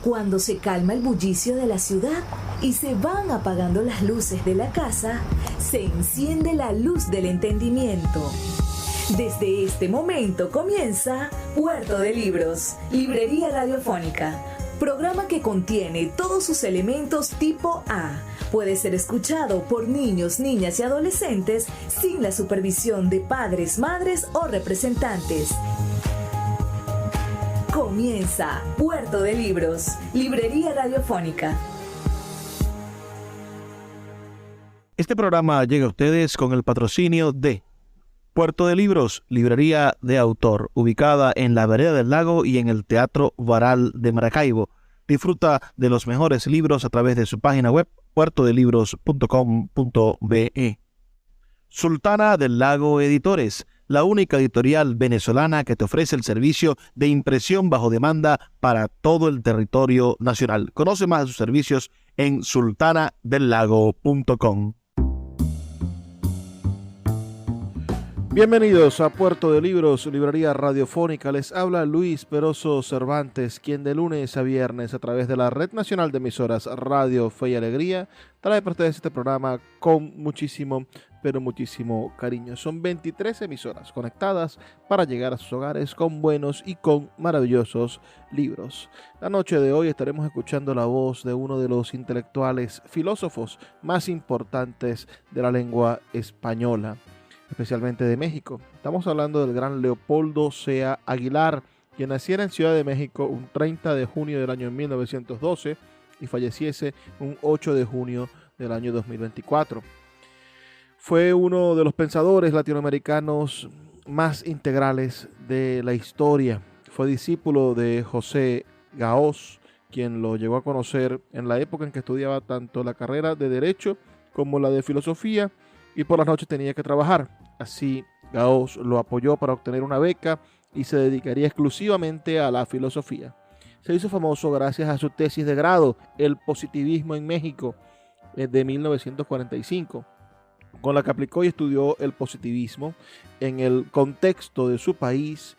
Cuando se calma el bullicio de la ciudad y se van apagando las luces de la casa, se enciende la luz del entendimiento. Desde este momento comienza Puerto de Libros, Librería Radiofónica, programa que contiene todos sus elementos tipo A. Puede ser escuchado por niños, niñas y adolescentes sin la supervisión de padres, madres o representantes. Comienza Puerto de Libros, Librería Radiofónica. Este programa llega a ustedes con el patrocinio de Puerto de Libros, librería de autor, ubicada en la Vereda del Lago y en el Teatro Varal de Maracaibo. Disfruta de los mejores libros a través de su página web, puertodelibros.com.be. Sultana del Lago Editores, la única editorial venezolana que te ofrece el servicio de impresión bajo demanda para todo el territorio nacional. Conoce más de sus servicios en sultanadelago.com. Bienvenidos a Puerto de Libros, librería radiofónica. Les habla Luis Peroso Cervantes, quien de lunes a viernes a través de la Red Nacional de Emisoras Radio Fe y Alegría trae para ustedes este programa con muchísimo, pero muchísimo cariño. Son 23 emisoras conectadas para llegar a sus hogares con buenos y con maravillosos libros. La noche de hoy estaremos escuchando la voz de uno de los intelectuales filósofos más importantes de la lengua española, especialmente de México. Estamos hablando del gran Leopoldo Sea Aguilar, quien naciera en Ciudad de México un 30 de junio del año 1912 y falleciese un 8 de junio del año 2024. Fue uno de los pensadores latinoamericanos más integrales de la historia. Fue discípulo de José Gaos, quien lo llegó a conocer en la época en que estudiaba tanto la carrera de Derecho como la de Filosofía, y por las noches tenía que trabajar. Así, Gaos lo apoyó para obtener una beca y se dedicaría exclusivamente a la filosofía. Se hizo famoso gracias a su tesis de grado, El positivismo en México, de 1945, con la que aplicó y estudió el positivismo en el contexto de su país,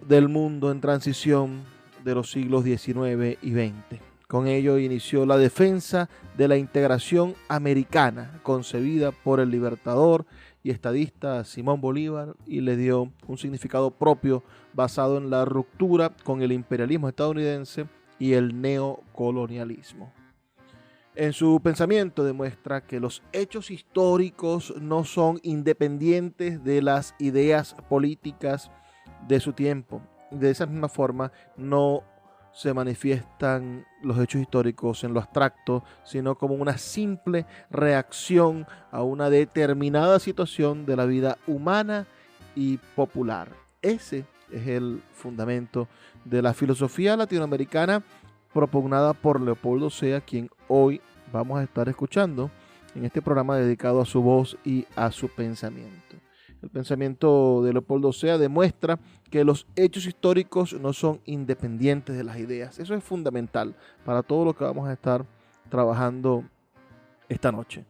del mundo en transición de los siglos XIX y XX. Con ello inició la defensa de la integración americana concebida por el libertador y estadista Simón Bolívar, y le dio un significado propio basado en la ruptura con el imperialismo estadounidense y el neocolonialismo. En su pensamiento demuestra que los hechos históricos no son independientes de las ideas políticas de su tiempo. De esa misma forma, no se manifiestan los hechos históricos en lo abstracto, sino como una simple reacción a una determinada situación de la vida humana y popular. Ese es el fundamento de la filosofía latinoamericana propugnada por Leopoldo Sea, quien hoy vamos a estar escuchando en este programa dedicado a su voz y a su pensamiento. El pensamiento de Leopoldo Sea demuestra que los hechos históricos no son independientes de las ideas. Eso es fundamental para todo lo que vamos a estar trabajando esta noche.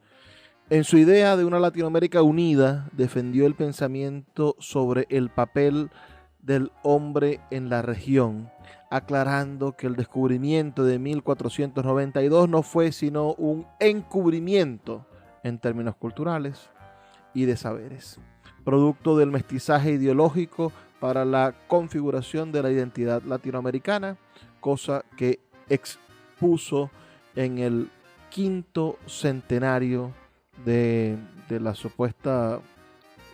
En su idea de una Latinoamérica unida, defendió el pensamiento sobre el papel del hombre en la región, aclarando que el descubrimiento de 1492 no fue sino un encubrimiento en términos culturales y de saberes, producto del mestizaje ideológico para la configuración de la identidad latinoamericana, cosa que expuso en el quinto centenario de la supuesta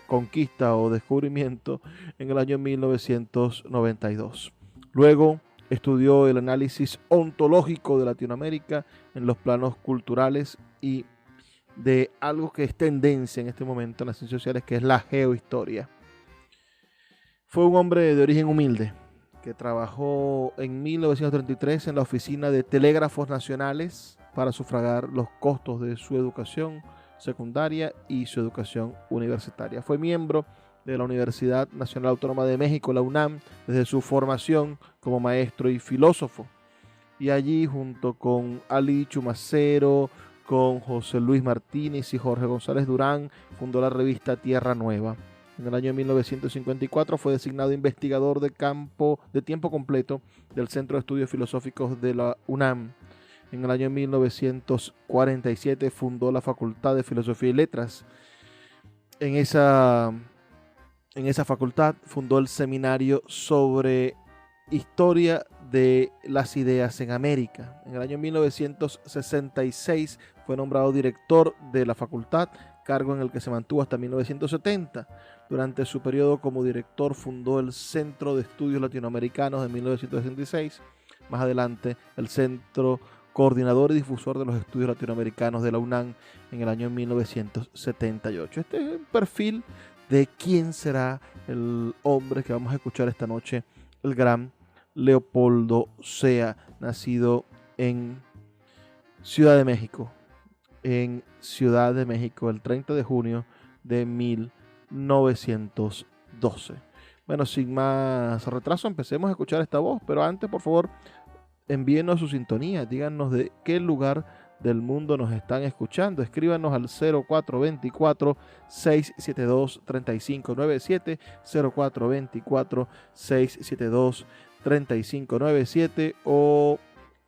conquista o descubrimiento en el año 1992. Luego estudió el análisis ontológico de Latinoamérica en los planos culturales y de algo que es tendencia en este momento en las ciencias sociales, que es la geohistoria. Fue un hombre de origen humilde que trabajó en 1933 en la oficina de Telégrafos Nacionales para sufragar los costos de su educación secundaria y su educación universitaria. Fue miembro de la Universidad Nacional Autónoma de México, la UNAM, desde su formación como maestro y filósofo. Y allí, junto con Ali Chumacero, con José Luis Martínez y Jorge González Durán, fundó la revista Tierra Nueva. En el año 1954 fue designado investigador de campo de tiempo completo del Centro de Estudios Filosóficos de la UNAM. En el año 1947 fundó la Facultad de Filosofía y Letras. En esa facultad fundó el seminario sobre historia de las ideas en América. En el año 1966 fue nombrado director de la facultad, cargo en el que se mantuvo hasta 1970. Durante su periodo como director fundó el Centro de Estudios Latinoamericanos en 1966. Más adelante el Centro Coordinador y Difusor de los Estudios Latinoamericanos de la UNAM en el año 1978. Este es un perfil de quién será el hombre que vamos a escuchar esta noche, el gran Leopoldo Sea, nacido en Ciudad de México, el 30 de junio de 1912. Bueno, sin más retraso, empecemos a escuchar esta voz, pero antes, por favor, envíenos su sintonía, díganos de qué lugar del mundo nos están escuchando. Escríbanos al 0424-672-3597, 0424-672-3597 o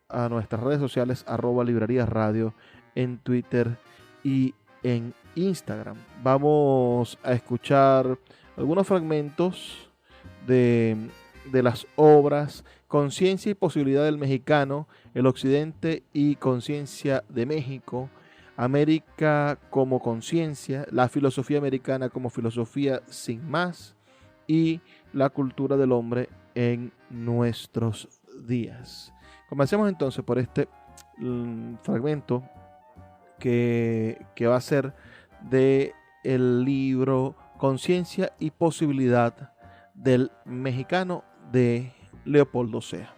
a nuestras redes sociales @librerías radio en Twitter y en Instagram. Vamos a escuchar algunos fragmentos de las obras Conciencia y Posibilidad del Mexicano, El Occidente y Conciencia de México, América como Conciencia, La Filosofía Americana como Filosofía sin más y La Cultura del Hombre en Nuestros Días. Comencemos entonces por este fragmento que va a ser de el libro Conciencia y Posibilidad del Mexicano de Leopoldo Sea.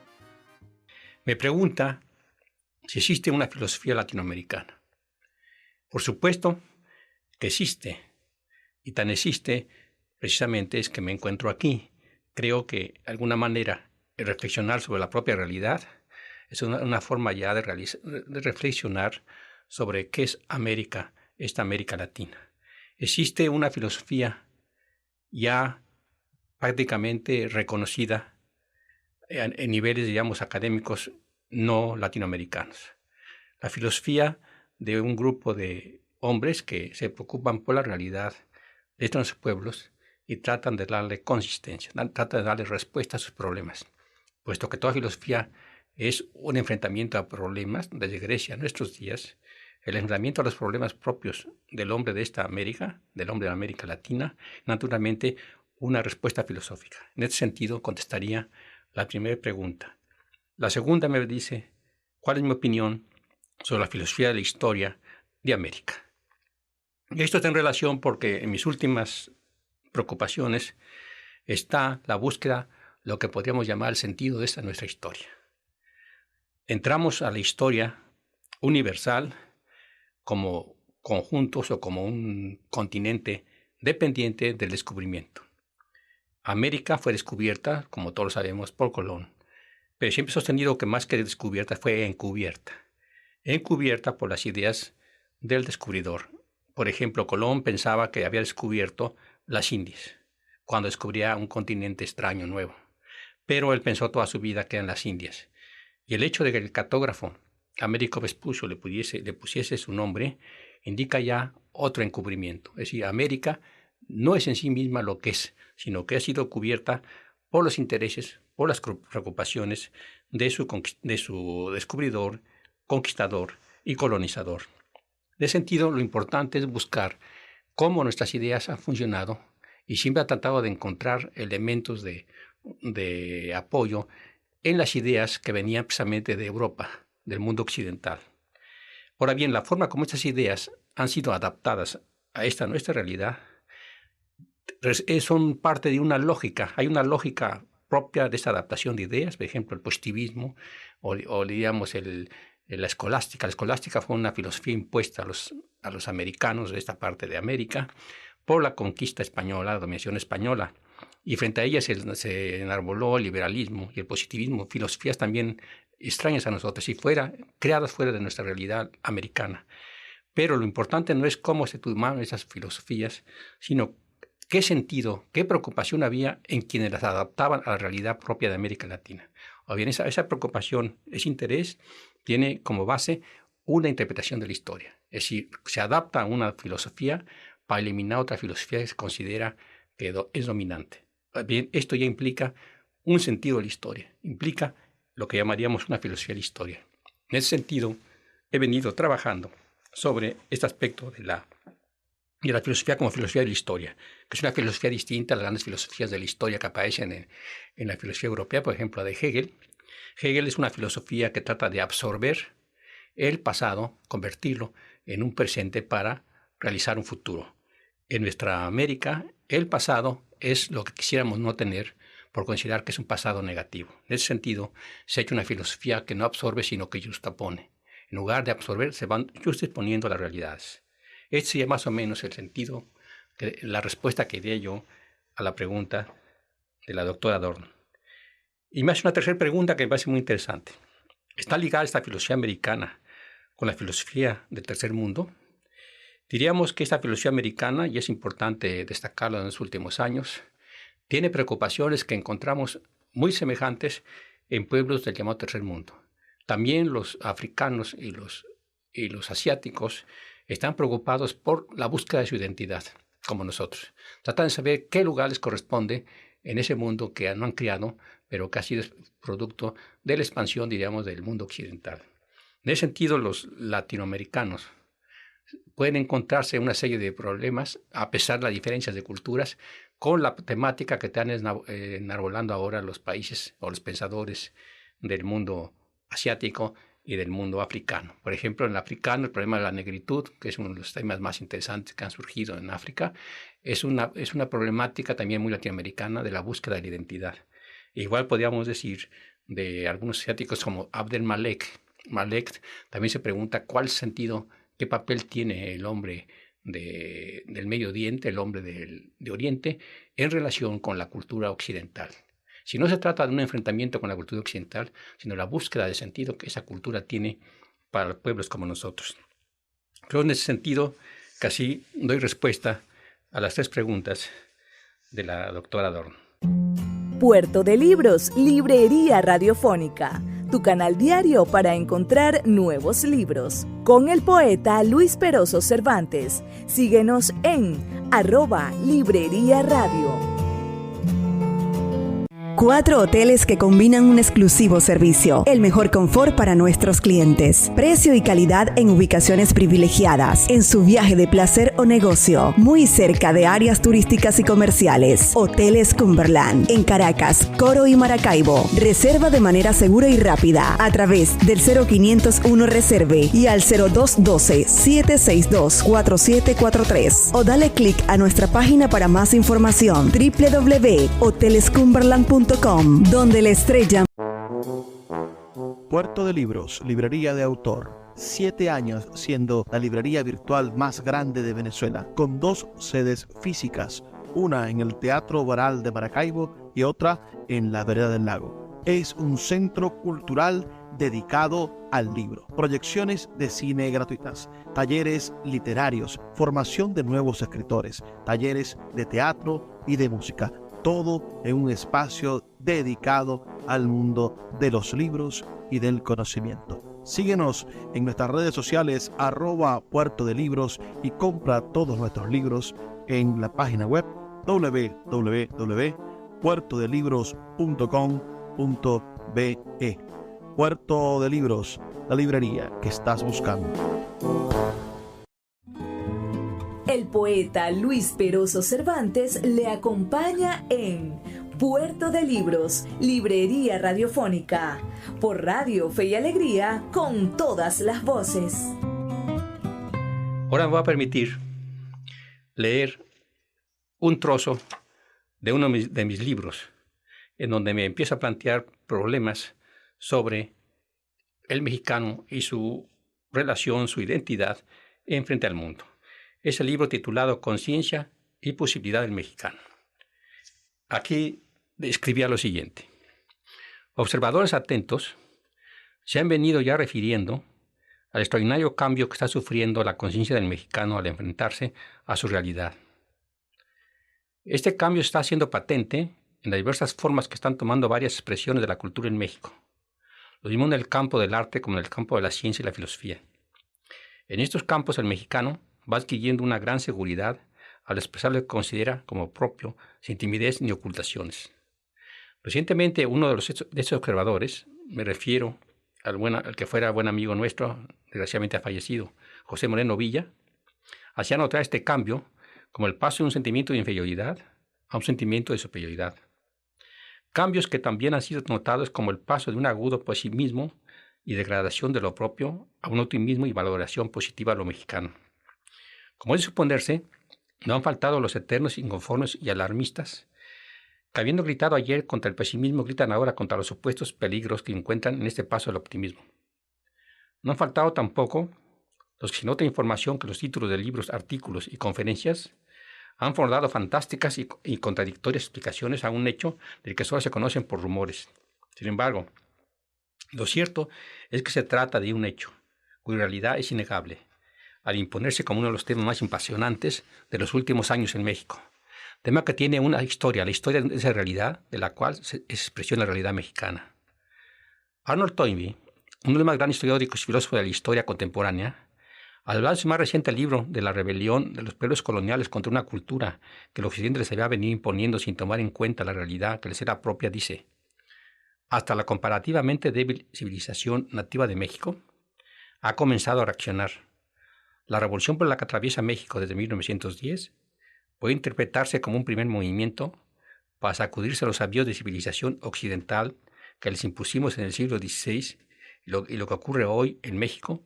Me pregunta si existe una filosofía latinoamericana. Por supuesto que existe, y tan existe precisamente es que me encuentro aquí. Creo que de alguna manera el reflexionar sobre la propia realidad es una forma ya de reflexionar sobre qué es América, esta América Latina. Existe una filosofía ya prácticamente reconocida en niveles, digamos, académicos no latinoamericanos. La filosofía de un grupo de hombres que se preocupan por la realidad de estos pueblos y tratan de darle consistencia, tratan de darle respuesta a sus problemas, puesto que toda filosofía es un enfrentamiento a problemas desde Grecia a nuestros días, el enfrentamiento a los problemas propios del hombre de esta América, del hombre de América Latina, naturalmente una respuesta filosófica. En este sentido, contestaría la primera pregunta. La segunda me dice, ¿cuál es mi opinión sobre la filosofía de la historia de América? Y esto está en relación porque en mis últimas preocupaciones está la búsqueda, lo que podríamos llamar el sentido de esta nuestra historia. Entramos a la historia universal como conjuntos o como un continente dependiente del descubrimiento. América fue descubierta, como todos sabemos, por Colón, pero siempre he sostenido que más que descubierta fue encubierta. Encubierta por las ideas del descubridor. Por ejemplo, Colón pensaba que había descubierto las Indias, cuando descubría un continente extraño, nuevo. Pero él pensó toda su vida que eran las Indias. Y el hecho de que el cartógrafo Américo Vespucio le pusiese su nombre, indica ya otro encubrimiento. Es decir, América no es en sí misma lo que es, sino que ha sido cubierta por los intereses, por las preocupaciones de su descubridor, conquistador y colonizador. De ese sentido, lo importante es buscar cómo nuestras ideas han funcionado y siempre ha tratado de encontrar elementos de apoyo en las ideas que venían precisamente de Europa, del mundo occidental. Ahora bien, la forma como estas ideas han sido adaptadas a esta nuestra realidad son parte de una lógica. Hay una lógica propia de esta adaptación de ideas, por ejemplo, el positivismo o digamos, la escolástica. La escolástica fue una filosofía impuesta a los americanos de esta parte de América por la conquista española, la dominación española. Y frente a ella se enarboló el liberalismo y el positivismo, filosofías también extrañas a nosotros y creadas fuera de nuestra realidad americana. Pero lo importante no es cómo se tomaron esas filosofías, sino qué sentido, qué preocupación había en quienes las adaptaban a la realidad propia de América Latina. O bien, esa preocupación, ese interés, tiene como base una interpretación de la historia. Es decir, se adapta a una filosofía para eliminar otra filosofía que se considera que es dominante. Bien, esto ya implica un sentido de la historia, implica lo que llamaríamos una filosofía de la historia. En ese sentido, he venido trabajando sobre este aspecto de la filosofía como filosofía de la historia, que es una filosofía distinta a las grandes filosofías de la historia que aparecen en la filosofía europea, por ejemplo, la de Hegel. Hegel es una filosofía que trata de absorber el pasado, convertirlo en un presente para realizar un futuro. En nuestra América, el pasado es lo que quisiéramos no tener por considerar que es un pasado negativo. En ese sentido, se ha hecho una filosofía que no absorbe, sino que justapone. En lugar de absorber, se van justaponiendo las realidades. Este sería más o menos el sentido, la respuesta que di yo a la pregunta de la doctora Adorno. Y me hace una tercera pregunta que me parece muy interesante. ¿Está ligada esta filosofía americana con la filosofía del tercer mundo? Diríamos que esta filosofía americana, y es importante destacarlo en los últimos años, tiene preocupaciones que encontramos muy semejantes en pueblos del llamado tercer mundo. También los africanos y los asiáticos están preocupados por la búsqueda de su identidad, como nosotros. Tratan de saber qué lugar les corresponde en ese mundo que no han criado, pero que ha sido producto de la expansión, diríamos, del mundo occidental. En ese sentido, los latinoamericanos pueden encontrarse una serie de problemas, a pesar de las diferencias de culturas, con la temática que están enarbolando ahora los países o los pensadores del mundo asiático y del mundo africano. Por ejemplo, en el africano, el problema de la negritud, que es uno de los temas más interesantes que han surgido en África, es una problemática también muy latinoamericana de la búsqueda de la identidad. Igual podríamos decir de algunos asiáticos como Abdel Malek. Malek también se pregunta cuál sentido, qué papel tiene el hombre del Medio Oriente, el hombre de Oriente, en relación con la cultura occidental. Si no se trata de un enfrentamiento con la cultura occidental, sino la búsqueda de sentido que esa cultura tiene para pueblos como nosotros. Creo en ese sentido que así doy respuesta a las tres preguntas de la doctora Adorno. Puerto de Libros, Librería Radiofónica, tu canal diario para encontrar nuevos libros. Con el poeta Luis Peroso Cervantes. Síguenos en @Librería Radio. 4 hoteles que combinan un exclusivo servicio, el mejor confort para nuestros clientes, precio y calidad en ubicaciones privilegiadas, en su viaje de placer o negocio, muy cerca de áreas turísticas y comerciales. Hoteles Cumberland, en Caracas, Coro y Maracaibo. Reserva de manera segura y rápida a través del 0501 Reserve y al 0212-762-4743 o dale clic a nuestra página para más información www.hotelescumberland.com, donde la estrella. Puerto de Libros, librería de autor. 7 años siendo la librería virtual más grande de Venezuela, con 2 sedes físicas, una en el Teatro Baral de Maracaibo y otra en la Vereda del Lago. Es un centro cultural dedicado al libro, proyecciones de cine gratuitas, talleres literarios, formación de nuevos escritores, talleres de teatro y de música. Todo en un espacio dedicado al mundo de los libros y del conocimiento. Síguenos en nuestras redes sociales @Puerto de Libros y compra todos nuestros libros en la página web www.puertodelibros.com.be. Puerto de Libros, la librería que estás buscando. El poeta Luis Peroso Cervantes le acompaña en Puerto de Libros, Librería Radiofónica, por Radio Fe y Alegría, con todas las voces. Ahora me voy a permitir leer un trozo de uno de mis libros, en donde me empiezo a plantear problemas sobre el mexicano y su relación, su identidad en frente al mundo. Es el libro titulado Conciencia y Posibilidad del Mexicano. Aquí escribía lo siguiente. Observadores atentos se han venido ya refiriendo al extraordinario cambio que está sufriendo la conciencia del mexicano al enfrentarse a su realidad. Este cambio está siendo patente en las diversas formas que están tomando varias expresiones de la cultura en México, lo mismo en el campo del arte como en el campo de la ciencia y la filosofía. En estos campos el mexicano va adquiriendo una gran seguridad al expresar lo que considera como propio, sin timidez ni ocultaciones. Recientemente uno de estos observadores, me refiero al que fuera buen amigo nuestro, desgraciadamente ha fallecido, José Moreno Villa, hacía notar este cambio como el paso de un sentimiento de inferioridad a un sentimiento de superioridad. Cambios que también han sido notados como el paso de un agudo pesimismo y degradación de lo propio a un optimismo y valoración positiva a lo mexicano. Como es de suponerse, no han faltado los eternos inconformes y alarmistas, que habiendo gritado ayer contra el pesimismo, gritan ahora contra los supuestos peligros que encuentran en este paso del optimismo. No han faltado tampoco los que sin otra información que los títulos de libros, artículos y conferencias han formulado fantásticas y contradictorias explicaciones a un hecho del que solo se conocen por rumores. Sin embargo, lo cierto es que se trata de un hecho, cuya realidad es innegable, al imponerse como uno de los temas más apasionantes de los últimos años en México. Tema que tiene una historia, la historia de esa realidad, de la cual es expresión de la realidad mexicana. Arnold Toynbee, uno de los más grandes teóricos y filósofos de la historia contemporánea, al hablar de su más reciente libro de la rebelión de los pueblos coloniales contra una cultura que el occidente les había venido imponiendo sin tomar en cuenta la realidad que les era propia, dice: hasta la comparativamente débil civilización nativa de México ha comenzado a reaccionar. La revolución por la que atraviesa México desde 1910 puede interpretarse como un primer movimiento para sacudirse los avíos de civilización occidental que les impusimos en el siglo XVI, y lo que ocurre hoy en México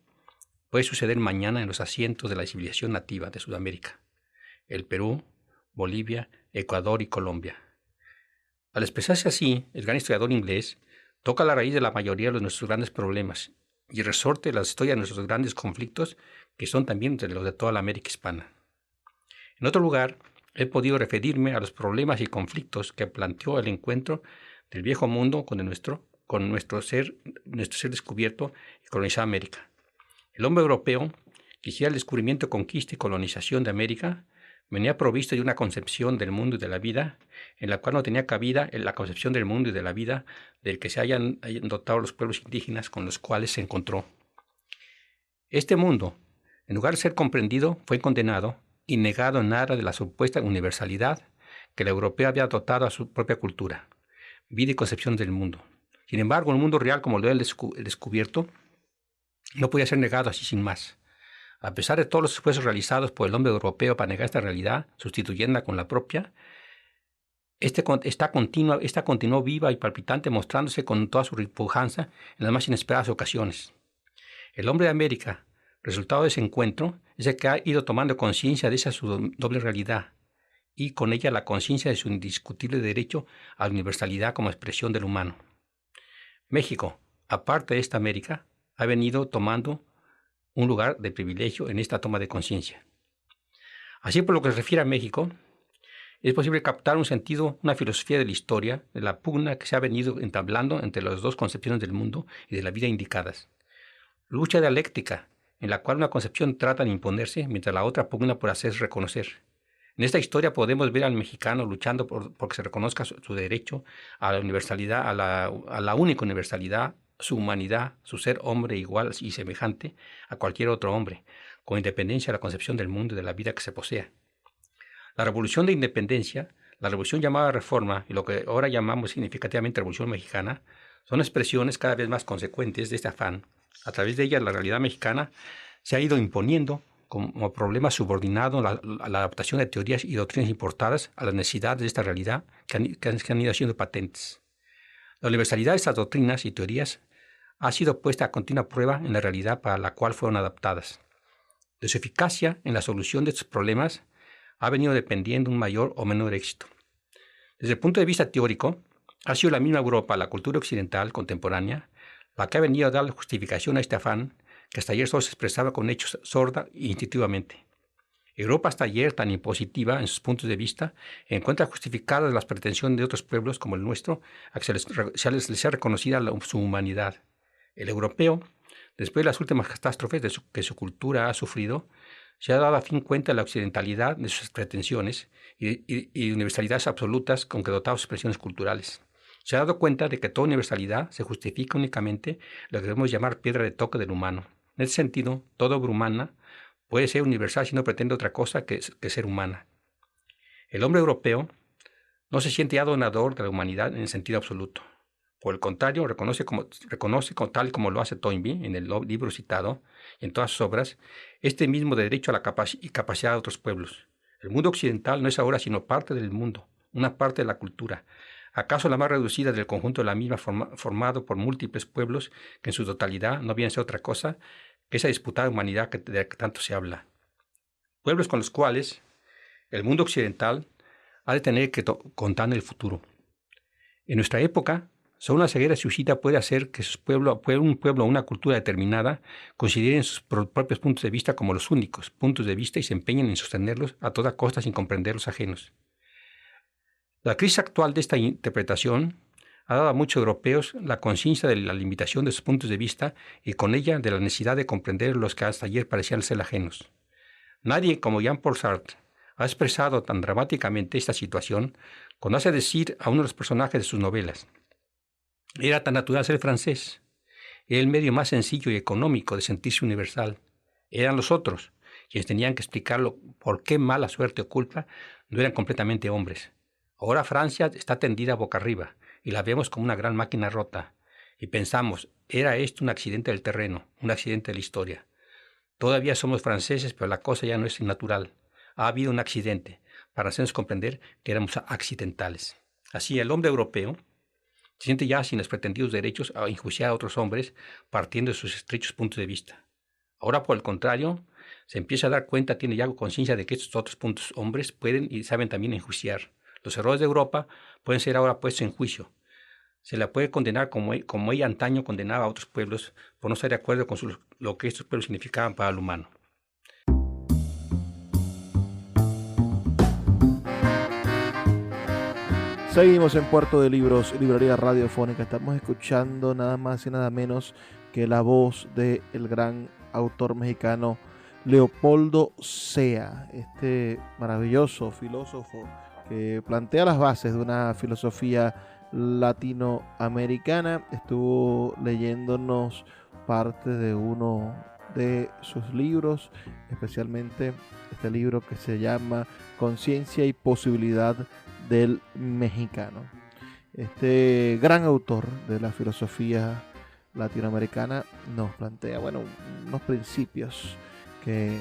puede suceder mañana en los asientos de la civilización nativa de Sudamérica, el Perú, Bolivia, Ecuador y Colombia. Al expresarse así, el gran historiador inglés toca la raíz de la mayoría de nuestros grandes problemas y resorte la historia de nuestros grandes conflictos, que son también entre los de toda la América hispana. En otro lugar, he podido referirme a los problemas y conflictos que planteó el encuentro del viejo mundo con nuestro ser descubierto y colonizado América. El hombre europeo, que hiciera el descubrimiento, conquista y colonización de América, venía provisto de una concepción del mundo y de la vida, en la cual no tenía cabida en la concepción del mundo y de la vida del que se hayan dotado los pueblos indígenas con los cuales se encontró. Este mundo, en lugar de ser comprendido, fue condenado y negado en aras de la supuesta universalidad que el europeo había dotado a su propia cultura, vida y concepción del mundo. Sin embargo, el mundo real, como lo había descubierto, no podía ser negado así sin más. A pesar de todos los esfuerzos realizados por el hombre europeo para negar esta realidad, sustituyéndola con la propia, esta continuó viva y palpitante, mostrándose con toda su repugnanza en las más inesperadas ocasiones. El hombre de América, resultado de ese encuentro, es el que ha ido tomando conciencia de esa su doble realidad, y con ella la conciencia de su indiscutible derecho a la universalidad como expresión del humano. México, aparte de esta América, ha venido tomando un lugar de privilegio en esta toma de conciencia. Así, por lo que se refiere a México, es posible captar un sentido, una filosofía de la historia, de la pugna que se ha venido entablando entre las dos concepciones del mundo y de la vida indicadas. Lucha dialéctica, en la cual una concepción trata de imponerse mientras la otra pugna por hacerse reconocer. En esta historia podemos ver al mexicano luchando por que se reconozca su derecho a la universalidad, a la única universalidad, su humanidad, su ser hombre igual y semejante a cualquier otro hombre, con independencia de la concepción del mundo y de la vida que se posea. La revolución de independencia, la revolución llamada reforma y lo que ahora llamamos significativamente revolución mexicana, son expresiones cada vez más consecuentes de este afán. A través de ellas, la realidad mexicana se ha ido imponiendo como problema subordinado a la adaptación de teorías y doctrinas importadas a las necesidades de esta realidad que han ido siendo patentes. La universalidad de estas doctrinas y teorías ha sido puesta a continua prueba en la realidad para la cual fueron adaptadas. De su eficacia en la solución de estos problemas ha venido dependiendo un mayor o menor éxito. Desde el punto de vista teórico, ha sido la misma Europa, la cultura occidental contemporánea, la que ha venido a dar justificación a este afán que hasta ayer solo se expresaba con hechos sorda e instintivamente. Europa hasta ayer tan impositiva en sus puntos de vista encuentra justificadas las pretensiones de otros pueblos como el nuestro a que se les sea reconocida su humanidad. El europeo, después de las últimas catástrofes que su cultura ha sufrido, se ha dado a fin cuenta de la occidentalidad de sus pretensiones y universalidades absolutas con que dotaba sus expresiones culturales. Se ha dado cuenta de que toda universalidad se justifica únicamente lo que debemos llamar piedra de toque del humano. En ese sentido, toda obra humana puede ser universal si no pretende otra cosa que ser humana. El hombre europeo no se siente ya donador de la humanidad en el sentido absoluto. Por el contrario, reconoce tal y como lo hace Toynbee en el libro citado y en todas sus obras, este mismo derecho a la capacidad de otros pueblos. El mundo occidental no es ahora sino parte del mundo, una parte de la cultura, acaso la más reducida del conjunto de la misma, formado por múltiples pueblos que en su totalidad no vienen a ser otra cosa que esa disputada humanidad de la que tanto se habla. Pueblos con los cuales el mundo occidental ha de tener que contar en el futuro. En nuestra época, solo una ceguera suicida puede hacer que un pueblo o una cultura determinada consideren sus propios puntos de vista como los únicos puntos de vista y se empeñen en sostenerlos a toda costa sin comprender los ajenos. La crisis actual de esta interpretación ha dado a muchos europeos la conciencia de la limitación de sus puntos de vista y con ella de la necesidad de comprender los que hasta ayer parecían ser ajenos. Nadie como Jean-Paul Sartre ha expresado tan dramáticamente esta situación cuando hace decir a uno de los personajes de sus novelas: era tan natural ser francés, era el medio más sencillo y económico de sentirse universal. Eran los otros quienes tenían que explicarlo por qué mala suerte o culpa no eran completamente hombres. Ahora Francia está tendida boca arriba y la vemos como una gran máquina rota. Y pensamos, era esto un accidente del terreno, un accidente de la historia. Todavía somos franceses, pero la cosa ya no es natural. Ha habido un accidente para hacernos comprender que éramos accidentales. Así, el hombre europeo se siente ya sin los pretendidos derechos a enjuiciar a otros hombres partiendo de sus estrechos puntos de vista. Ahora, por el contrario, se empieza a dar cuenta, tiene ya conciencia de que estos otros puntos hombres pueden y saben también enjuiciar. Los errores de Europa pueden ser ahora puestos en juicio. Se la puede condenar como ella antaño condenaba a otros pueblos por no estar de acuerdo con lo que estos pueblos significaban para el humano. Seguimos en Puerto de Libros, librería radiofónica. Estamos escuchando nada más y nada menos que la voz del gran autor mexicano Leopoldo Sea, este maravilloso filósofo que plantea las bases de una filosofía latinoamericana. Estuvo leyéndonos parte de uno de sus libros, especialmente este libro que se llama Conciencia y Posibilidad del Mexicano. Este gran autor de la filosofía latinoamericana nos plantea, unos principios que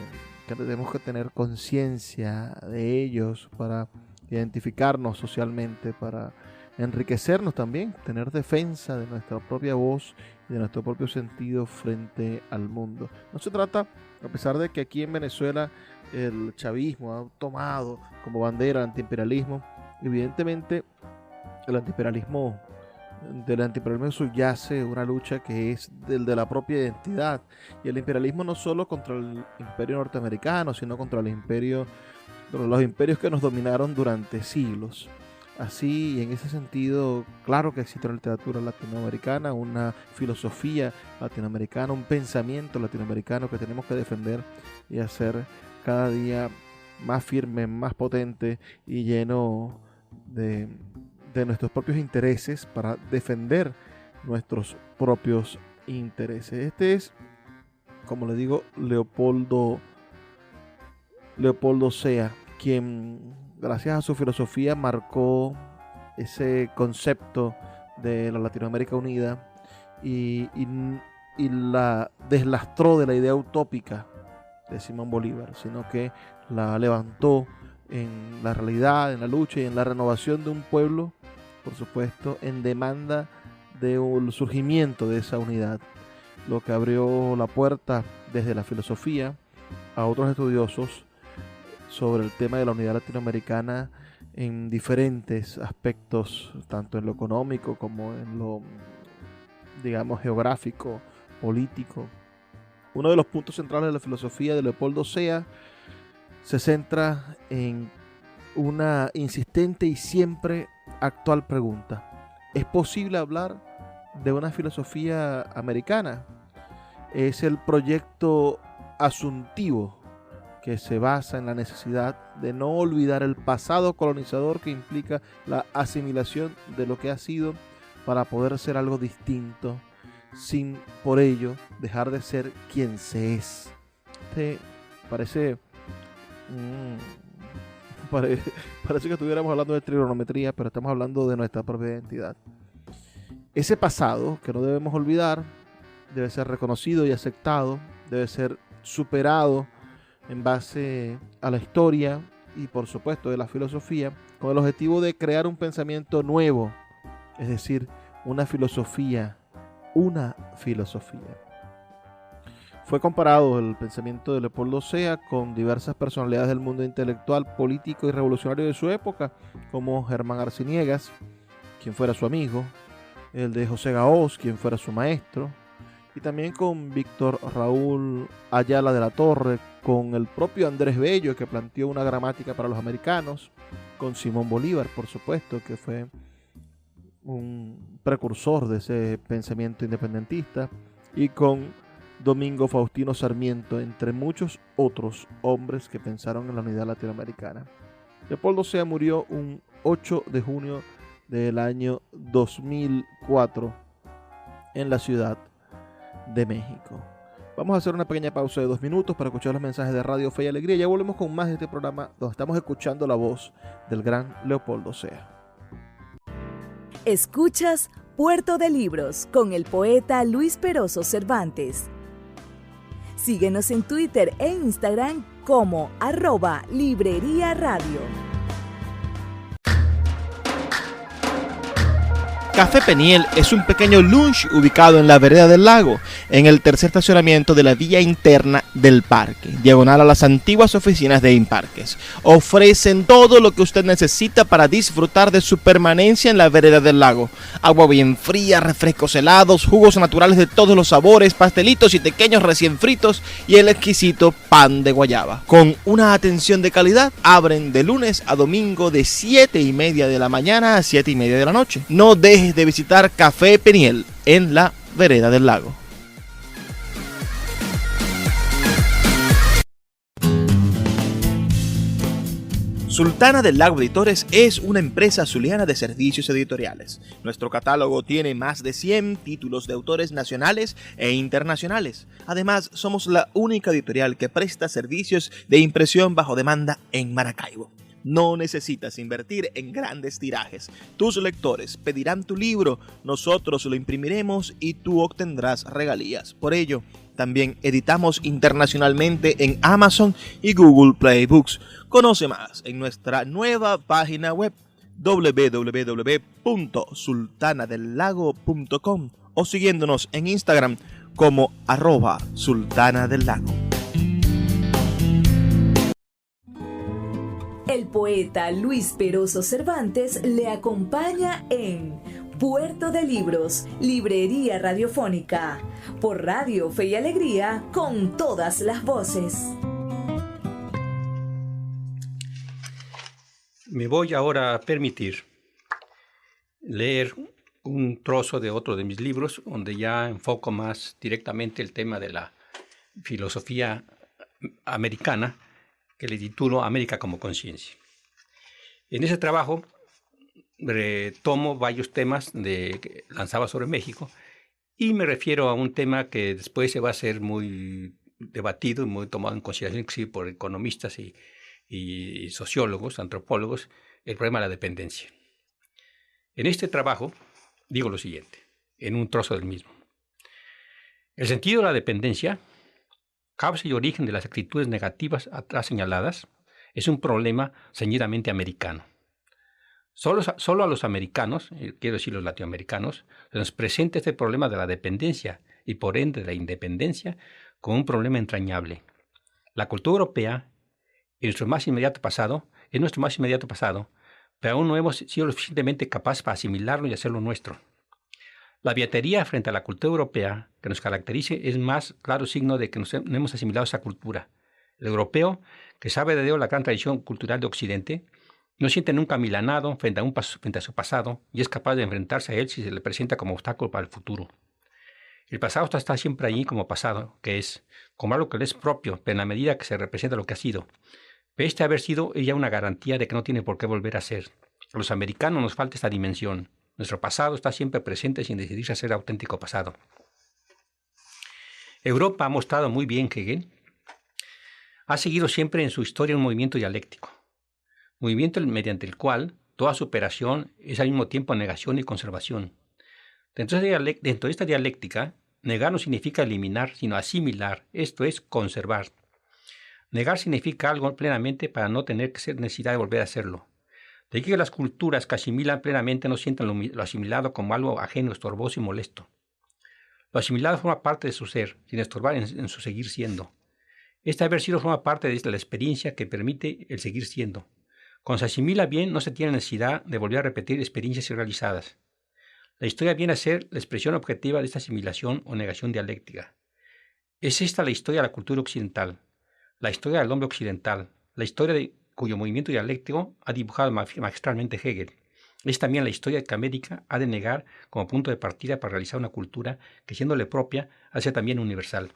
tenemos que tener conciencia de ellos para identificarnos socialmente, para enriquecernos también, tener defensa de nuestra propia voz y de nuestro propio sentido frente al mundo. No se trata, a pesar de que aquí en Venezuela el chavismo ha tomado como bandera el antiimperialismo, evidentemente del antiimperialismo subyace una lucha que es del de la propia identidad, y el imperialismo no solo contra el imperio norteamericano, sino contra los imperios que nos dominaron durante siglos. Así, y en ese sentido, claro que existe una literatura latinoamericana, una filosofía latinoamericana, un pensamiento latinoamericano que tenemos que defender y hacer cada día más firme, más potente y lleno de nuestros propios intereses para defender nuestros propios intereses. Este es, como le digo, Leopoldo Sea, quien gracias a su filosofía marcó ese concepto de la Latinoamérica unida y la deslastró de la idea utópica de Simón Bolívar, sino que la levantó en la realidad, en la lucha y en la renovación de un pueblo, por supuesto, en demanda del surgimiento de esa unidad, lo que abrió la puerta desde la filosofía a otros estudiosos sobre el tema de la unidad latinoamericana en diferentes aspectos, tanto en lo económico como en lo, geográfico, político. Uno de los puntos centrales de la filosofía de Leopoldo Sea se centra en una insistente y siempre actual pregunta: ¿es posible hablar de una filosofía americana? Es el proyecto asuntivo que se basa en la necesidad de no olvidar el pasado colonizador que implica la asimilación de lo que ha sido para poder ser algo distinto, sin por ello dejar de ser quien se es. Parece que estuviéramos hablando de trigonometría, pero estamos hablando de nuestra propia identidad. Ese pasado que no debemos olvidar debe ser reconocido y aceptado, debe ser superado en base a la historia y por supuesto de la filosofía, con el objetivo de crear un pensamiento nuevo, es decir, una filosofía. Fue comparado el pensamiento de Leopoldo Sea con diversas personalidades del mundo intelectual, político y revolucionario de su época, como Germán Arciniegas, quien fuera su amigo, el de José Gaos, quien fuera su maestro, y también con Víctor Raúl Ayala de la Torre, con el propio Andrés Bello, que planteó una gramática para los americanos, con Simón Bolívar, por supuesto, que fue un precursor de ese pensamiento independentista, y con Domingo Faustino Sarmiento, entre muchos otros hombres que pensaron en la unidad latinoamericana. Leopoldo Sea murió un 8 de junio del año 2004 en la Ciudad de México. Vamos a hacer una pequeña pausa de 2 minutos para escuchar los mensajes de Radio Fe y Alegría. Ya volvemos con más de este programa donde estamos escuchando la voz del gran Leopoldo Sea. Escuchas Puerto de Libros con el poeta Luis Peroso Cervantes. Síguenos en Twitter e Instagram como @Librería Radio. Café Peniel es un pequeño lunch ubicado en la vereda del lago, en el tercer estacionamiento de la vía interna del parque, diagonal a las antiguas oficinas de Imparques. Ofrecen todo lo que usted necesita para disfrutar de su permanencia en la vereda del lago. Agua bien fría, refrescos helados, jugos naturales de todos los sabores, pastelitos y pequeños recién fritos y el exquisito pan de guayaba. Con una atención de calidad, abren de lunes a domingo de 7:30 de la mañana a 7:30 de la noche. No dejes de visitar Café Peniel en la vereda del lago. Sultana del Lago Editores es una empresa zuliana de servicios editoriales. Nuestro catálogo tiene más de 100 títulos de autores nacionales e internacionales. Además, somos la única editorial que presta servicios de impresión bajo demanda en Maracaibo. No necesitas invertir en grandes tirajes. Tus lectores pedirán tu libro, nosotros lo imprimiremos y tú obtendrás regalías. Por ello, también editamos internacionalmente en Amazon y Google Play Books. Conoce más en nuestra nueva página web www.sultanadelago.com o siguiéndonos en Instagram como @sultanadelago. El poeta Luis Peroso Cervantes le acompaña en Puerto de Libros, Librería Radiofónica, por Radio Fe y Alegría, con todas las voces. Me voy ahora a permitir leer un trozo de otro de mis libros, donde ya enfoco más directamente el tema de la filosofía americana, que le titulo América como conciencia. En ese trabajo retomo varios temas que lanzaba sobre México y me refiero a un tema que después se va a ser muy debatido y muy tomado en consideración inclusive por economistas y sociólogos, antropólogos, el problema de la dependencia. En este trabajo digo lo siguiente, en un trozo del mismo. El sentido de la dependencia, causa y origen de las actitudes negativas atrás señaladas, es un problema ceñidamente americano. Solo a los americanos, quiero decir los latinoamericanos, se nos presenta este problema de la dependencia y por ende de la independencia como un problema entrañable. La cultura europea es nuestro más inmediato pasado, pero aún no hemos sido lo suficientemente capaces para asimilarlo y hacerlo nuestro. La beatería frente a la cultura europea que nos caracteriza es más claro signo de que no hemos asimilado esa cultura. El europeo, que sabe de la gran tradición cultural de Occidente, no siente nunca amilanado frente a su pasado y es capaz de enfrentarse a él si se le presenta como obstáculo para el futuro. El pasado está siempre allí como pasado, que es, como algo que le es propio, pero en la medida que se representa lo que ha sido. Pero este haber sido es ya una garantía de que no tiene por qué volver a ser. A los americanos nos falta esta dimensión. Nuestro pasado está siempre presente sin decidirse a ser auténtico pasado. Europa ha mostrado muy bien que Hegel ha seguido siempre en su historia un movimiento dialéctico. Movimiento mediante el cual toda superación es al mismo tiempo negación y conservación. Dentro de esta dialéctica, negar no significa eliminar, sino asimilar, esto es, conservar. Negar significa algo plenamente para no tener que ser necesidad de volver a hacerlo. De ahí que las culturas que asimilan plenamente no sientan lo asimilado como algo ajeno, estorboso y molesto. Lo asimilado forma parte de su ser, sin estorbar en su seguir siendo. Este haber sido forma parte de la experiencia que permite el seguir siendo. Cuando se asimila bien, no se tiene necesidad de volver a repetir experiencias irrealizadas. La historia viene a ser la expresión objetiva de esta asimilación o negación dialéctica. Es esta la historia de la cultura occidental, la historia del hombre occidental, la historia cuyo movimiento dialéctico ha dibujado magistralmente Hegel. Es también la historia que América ha de negar como punto de partida para realizar una cultura que, siéndole propia, hace también universal.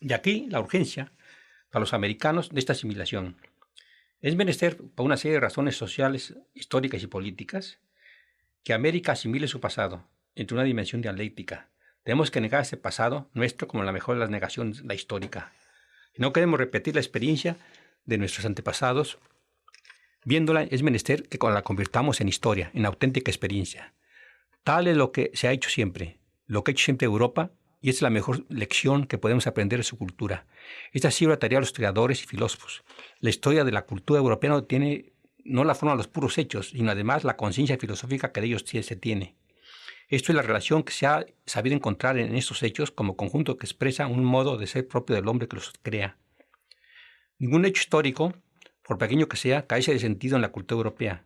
De aquí la urgencia para los americanos de esta asimilación. Es menester, por una serie de razones sociales, históricas y políticas, que América asimile su pasado entre una dimensión dialéctica. Tenemos que negar ese pasado nuestro como la mejor de las negaciones, la histórica. Si no queremos repetir la experiencia de nuestros antepasados, viéndola es menester que la convirtamos en historia, en auténtica experiencia. Tal es lo que se ha hecho siempre, lo que ha hecho siempre Europa, y esta es la mejor lección que podemos aprender de su cultura. Esta ha sido la tarea de los historiadores y filósofos. La historia de la cultura europea no la forman los puros hechos, sino además la conciencia filosófica que de ellos se tiene. Esto es la relación que se ha sabido encontrar en estos hechos como conjunto que expresa un modo de ser propio del hombre que los crea. Ningún hecho histórico, por pequeño que sea, carece de sentido en la cultura europea.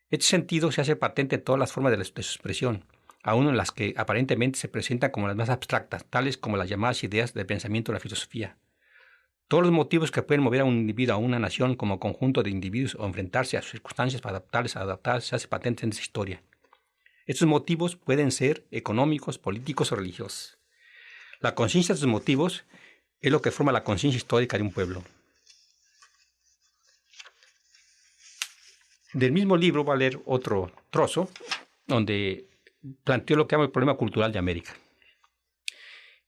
Este sentido se hace patente en todas las formas de su expresión, aun en las que aparentemente se presentan como las más abstractas, tales como las llamadas ideas de pensamiento de la filosofía. Todos los motivos que pueden mover a un individuo, a una nación como conjunto de individuos o enfrentarse a sus circunstancias para adaptarse, se hace patente en esa historia. Estos motivos pueden ser económicos, políticos o religiosos. La conciencia de estos motivos es lo que forma la conciencia histórica de un pueblo. Del mismo libro va a leer otro trozo donde planteó lo que llama el problema cultural de América.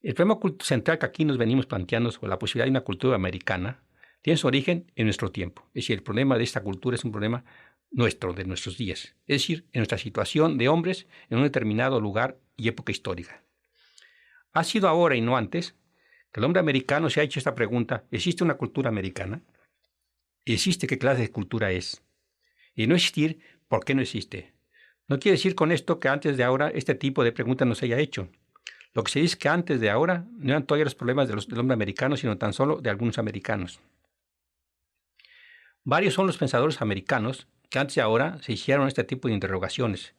El problema central que aquí nos venimos planteando sobre la posibilidad de una cultura americana tiene su origen en nuestro tiempo. Es decir, el problema de esta cultura es un problema nuestro, de nuestros días. Es decir, en nuestra situación de hombres en un determinado lugar y época histórica. Ha sido ahora y no antes que el hombre americano se ha hecho esta pregunta: ¿existe una cultura americana? ¿Existe qué clase de cultura es? Y no existir, ¿por qué no existe? No quiere decir con esto que antes de ahora este tipo de preguntas no se haya hecho. Lo que se dice es que antes de ahora no eran todavía los problemas del hombre americano, sino tan solo de algunos americanos. Varios son los pensadores americanos que antes de ahora se hicieron este tipo de interrogaciones.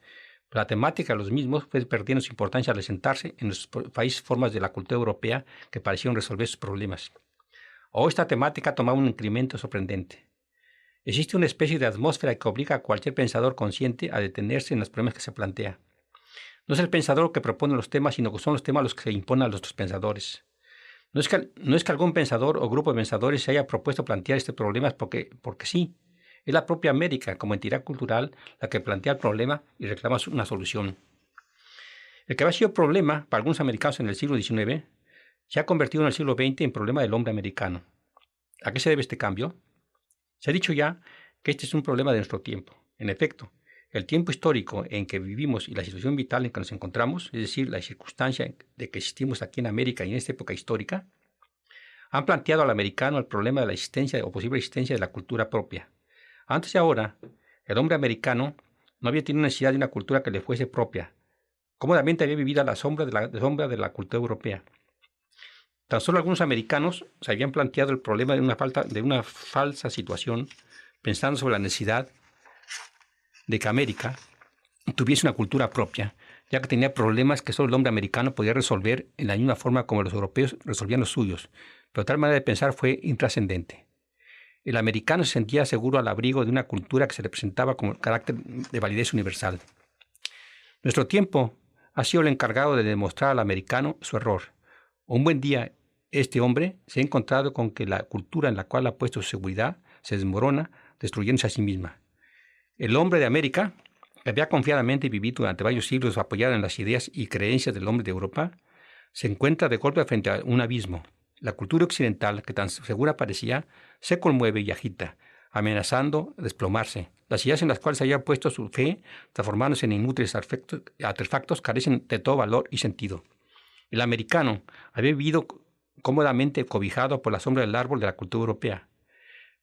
La temática de los mismos fue perdiendo su importancia al sentarse en los países formas de la cultura europea que parecieron resolver sus problemas. Hoy esta temática ha tomado un incremento sorprendente. Existe una especie de atmósfera que obliga a cualquier pensador consciente a detenerse en los problemas que se plantea. No es el pensador que propone los temas, sino que son los temas los que se imponen a los otros pensadores. No es que algún pensador o grupo de pensadores se haya propuesto plantear este problema porque sí. Es la propia América, como entidad cultural, la que plantea el problema y reclama una solución. El que había sido problema para algunos americanos en el siglo XIX se ha convertido en el siglo XX en problema del hombre americano. ¿A qué se debe este cambio? Se ha dicho ya que este es un problema de nuestro tiempo. En efecto, el tiempo histórico en que vivimos y la situación vital en que nos encontramos, es decir, la circunstancia de que existimos aquí en América y en esta época histórica, han planteado al americano el problema de la existencia o posible existencia de la cultura propia. Antes y ahora, el hombre americano no había tenido necesidad de una cultura que le fuese propia. Cómodamente había vivido a la sombra de la cultura europea. Tan solo algunos americanos se habían planteado el problema de una falsa situación, pensando sobre la necesidad de que América tuviese una cultura propia, ya que tenía problemas que solo el hombre americano podía resolver en la misma forma como los europeos resolvían los suyos, pero tal manera de pensar fue intrascendente. El americano se sentía seguro al abrigo de una cultura que se representaba como carácter de validez universal. Nuestro tiempo ha sido el encargado de demostrar al americano su error. Un buen día, este hombre se ha encontrado con que la cultura en la cual ha puesto su seguridad se desmorona, destruyéndose a sí misma. El hombre de América, que había confiadamente vivido durante varios siglos apoyado en las ideas y creencias del hombre de Europa, se encuentra de golpe frente a un abismo. La cultura occidental, que tan segura parecía, se conmueve y agita, amenazando desplomarse. Las ideas en las cuales había puesto su fe, transformándose en inútiles artefactos, carecen de todo valor y sentido. El americano había vivido cómodamente cobijado por la sombra del árbol de la cultura europea.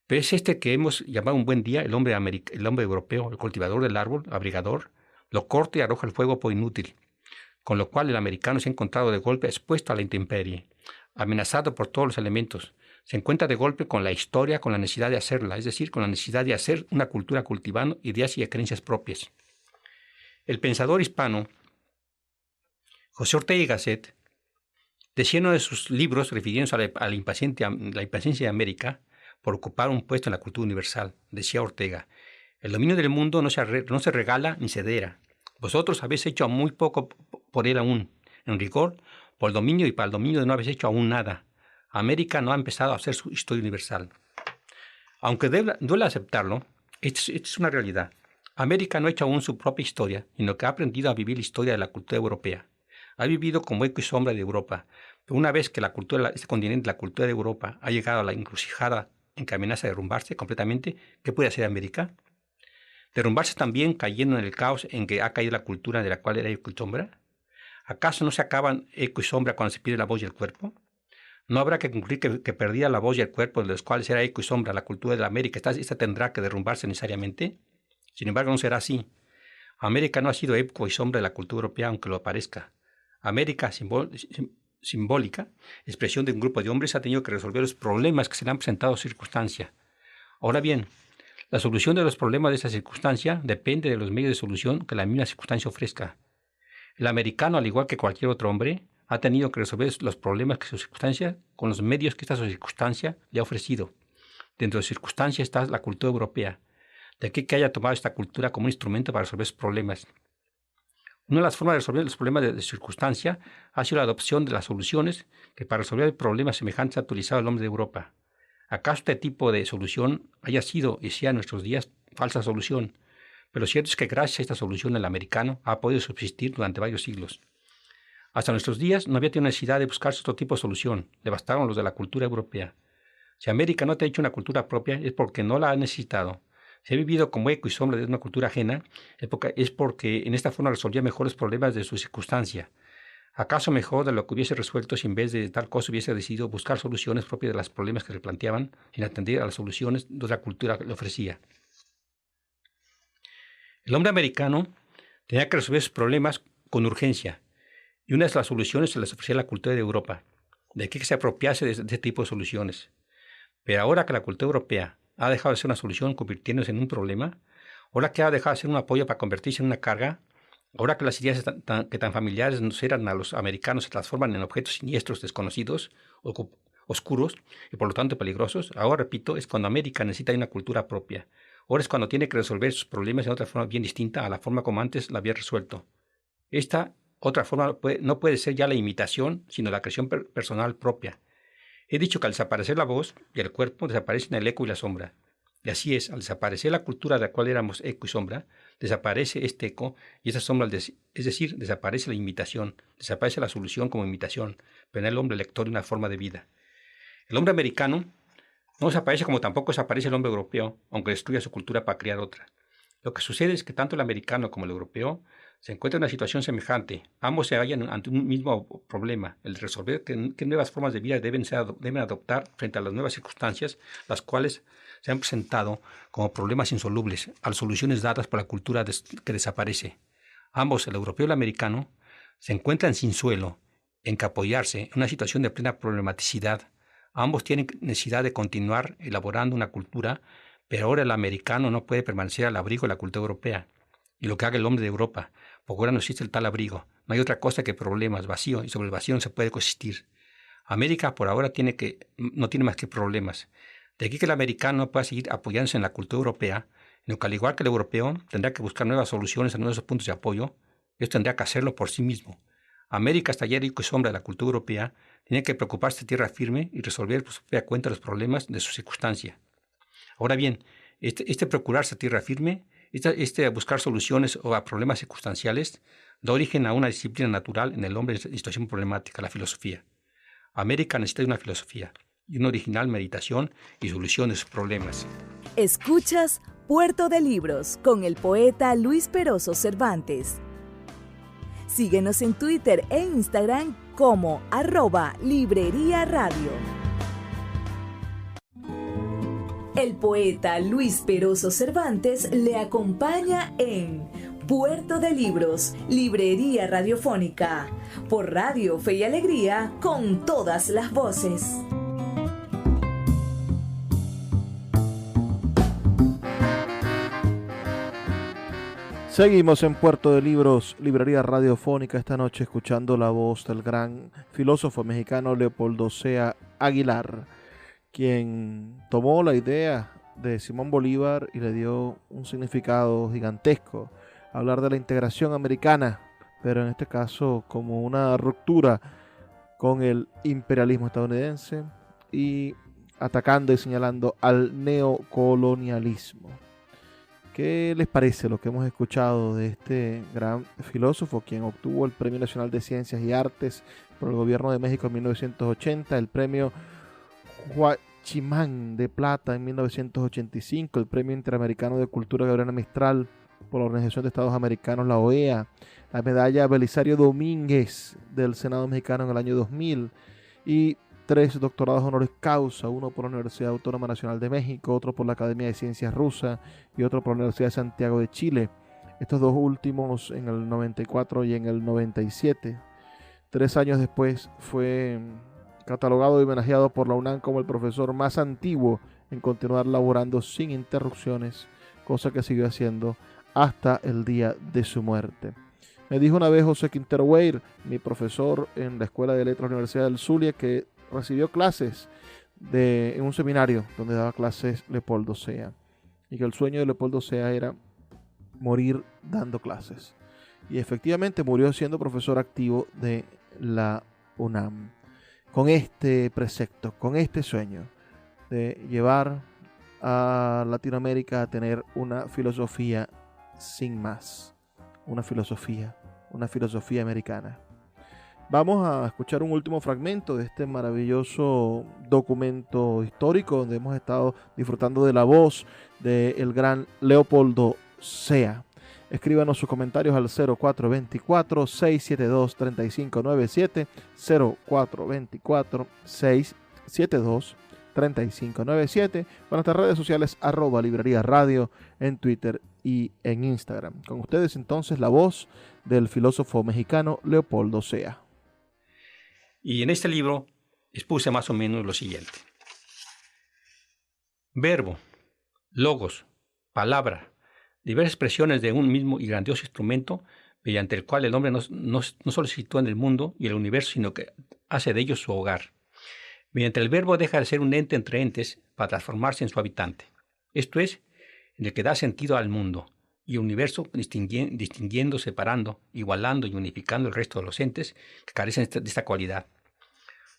Pero es este que hemos llamado un buen día el hombre europeo, el cultivador del árbol, abrigador, lo corta y arroja el fuego por inútil, con lo cual el americano se ha encontrado de golpe expuesto a la intemperie, amenazado por todos los elementos. Se encuentra de golpe con la historia, con la necesidad de hacerla, es decir, con la necesidad de hacer una cultura cultivando ideas y creencias propias. El pensador hispano José Ortega y Gasset decía en uno de sus libros, refiriéndose a la impaciencia de América por ocupar un puesto en la cultura universal, decía Ortega: el dominio del mundo no se regala ni se cedera. Vosotros habéis hecho muy poco por él aún. En rigor, por el dominio y para el dominio no habéis hecho aún nada. América no ha empezado a hacer su historia universal. Aunque duele aceptarlo, esta es una realidad. América no ha hecho aún su propia historia, sino que ha aprendido a vivir la historia de la cultura europea. Ha vivido como eco y sombra de Europa. Pero una vez que este continente, la cultura de Europa, ha llegado a la encrucijada en que amenaza derrumbarse completamente, ¿qué puede hacer América? ¿Derrumbarse también cayendo en el caos en que ha caído la cultura de la cual era eco y sombra? ¿Acaso no se acaban eco y sombra cuando se pierde la voz y el cuerpo? ¿No habrá que concluir que perdida la voz y el cuerpo de los cuales era eco y sombra la cultura de la América, esta tendrá que derrumbarse necesariamente? Sin embargo, no será así. América no ha sido eco y sombra de la cultura europea, aunque lo parezca. América, simbólica, expresión de un grupo de hombres, ha tenido que resolver los problemas que se le han presentado a circunstancia. Ahora bien, la solución de los problemas de esa circunstancia depende de los medios de solución que la misma circunstancia ofrezca. El americano, al igual que cualquier otro hombre, ha tenido que resolver los problemas que su circunstancia con los medios que esta circunstancia le ha ofrecido. Dentro de su circunstancia está la cultura europea. De aquí que haya tomado esta cultura como un instrumento para resolver sus problemas. Una de las formas de resolver los problemas de circunstancia ha sido la adopción de las soluciones que para resolver problemas semejantes ha utilizado el hombre de Europa. ¿Acaso este tipo de solución haya sido y sea en nuestros días falsa solución? Pero cierto es que gracias a esta solución el americano ha podido subsistir durante varios siglos. Hasta nuestros días no había tenido necesidad de buscar otro tipo de solución, le bastaron los de la cultura europea. Si América no te ha hecho una cultura propia es porque no la ha necesitado. Si ha vivido como eco y sombra de una cultura ajena, es porque en esta forma resolvía mejor los problemas de su circunstancia. ¿Acaso mejor de lo que hubiese resuelto si en vez de tal cosa hubiese decidido buscar soluciones propias de los problemas que le planteaban, sin atender a las soluciones de otra cultura que le ofrecía? El hombre americano tenía que resolver sus problemas con urgencia, y una de las soluciones se les ofrecía la cultura de Europa, de aquí que se apropiase de ese tipo de soluciones. Pero ahora que la cultura europea ha dejado de ser una solución convirtiéndose en un problema, ahora que ha dejado de ser un apoyo para convertirse en una carga, ahora que las ideas que tan familiares nos eran a los americanos se transforman en objetos siniestros, desconocidos, oscuros y por lo tanto peligrosos, ahora, repito, es cuando América necesita una cultura propia. Ahora es cuando tiene que resolver sus problemas de otra forma bien distinta a la forma como antes la había resuelto. Esta otra forma no puede ser ya la imitación, sino la creación personal propia. He dicho que al desaparecer la voz y el cuerpo desaparecen el eco y la sombra. Y así es, al desaparecer la cultura de la cual éramos eco y sombra, desaparece este eco y esa sombra, es decir, desaparece la imitación, desaparece la solución como imitación, pero en el hombre lector una forma de vida. El hombre americano no desaparece como tampoco desaparece el hombre europeo, aunque destruya su cultura para crear otra. Lo que sucede es que tanto el americano como el europeo se encuentran en una situación semejante. Ambos se hallan ante un mismo problema, el de resolver qué nuevas formas de vida deben adoptar frente a las nuevas circunstancias, las cuales se han presentado como problemas insolubles, a las soluciones dadas por la cultura que desaparece. Ambos, el europeo y el americano, se encuentran sin suelo, en que apoyarse en una situación de plena problematicidad. Ambos tienen necesidad de continuar elaborando una cultura, pero ahora el americano no puede permanecer al abrigo de la cultura europea. Y lo que haga el hombre de Europa, porque ahora no existe el tal abrigo. No hay otra cosa que problemas, vacío, y sobre el vacío no se puede coexistir. América por ahora no tiene más que problemas. De aquí que el americano no pueda seguir apoyándose en la cultura europea, sino que al igual que el europeo tendrá que buscar nuevas soluciones a nuevos puntos de apoyo, Esto tendría que hacerlo por sí mismo. América, estallero y sombra de la cultura europea, tiene que preocuparse de tierra firme y resolver por su propia cuenta los problemas de su circunstancia. Ahora bien, este procurarse a tierra firme, buscar soluciones a problemas circunstanciales, da origen a una disciplina natural en el hombre en situación problemática, la filosofía. América necesita de una filosofía y una original meditación y solución de sus problemas. Escuchas Puerto de Libros con el poeta Luis Peroso Cervantes. Síguenos en Twitter e Instagram como @Librería Radio. El poeta Luis Peroso Cervantes le acompaña en Puerto de Libros, Librería Radiofónica, por Radio Fe y Alegría, con todas las voces. Seguimos en Puerto de Libros, Librería Radiofónica, esta noche escuchando la voz del gran filósofo mexicano Leopoldo Sea Aguilar, quien tomó la idea de Simón Bolívar y le dio un significado gigantesco, hablar de la integración americana, pero en este caso como una ruptura con el imperialismo estadounidense y atacando y señalando al neocolonialismo. ¿Qué les parece lo que hemos escuchado de este gran filósofo, quien obtuvo el Premio Nacional de Ciencias y Artes por el Gobierno de México en 1980, el Premio Huachimán de Plata en 1985, el Premio Interamericano de Cultura Gabriela Mistral por la Organización de Estados Americanos, la OEA, la Medalla Belisario Domínguez del Senado Mexicano en el año 2000 y 3 doctorados honoris causa, uno por la Universidad Autónoma Nacional de México, otro por la Academia de Ciencias Rusa y otro por la Universidad de Santiago de Chile. Estos dos últimos en el 94 y en el 97. 3 años después fue catalogado y homenajeado por la UNAM como el profesor más antiguo en continuar laborando sin interrupciones, cosa que siguió haciendo hasta el día de su muerte. Me dijo una vez José Quintero Weir, mi profesor en la Escuela de Letras de la Universidad del Zulia, que recibió clases en un seminario donde daba clases Leopoldo Sea, y que el sueño de Leopoldo Sea era morir dando clases. Y efectivamente murió siendo profesor activo de la UNAM, con este precepto, con este sueño de llevar a Latinoamérica a tener una filosofía sin más, una filosofía americana. Vamos a escuchar un último fragmento de este maravilloso documento histórico donde hemos estado disfrutando de la voz del gran Leopoldo Sea. Escríbanos sus comentarios al 0424-672-3597, 0424-672-3597, con nuestras redes sociales @Librería Radio en Twitter y en Instagram. Con ustedes entonces la voz del filósofo mexicano Leopoldo Sea. Y en este libro expuse más o menos lo siguiente. Verbo, logos, palabra, diversas expresiones de un mismo y grandioso instrumento mediante el cual el hombre no solo se sitúa en el mundo y el universo, sino que hace de ellos su hogar. Mediante el verbo deja de ser un ente entre entes para transformarse en su habitante. Esto es, en el que da sentido al mundo y el universo, distinguiendo, separando, igualando y unificando el resto de los entes que carecen de esta cualidad.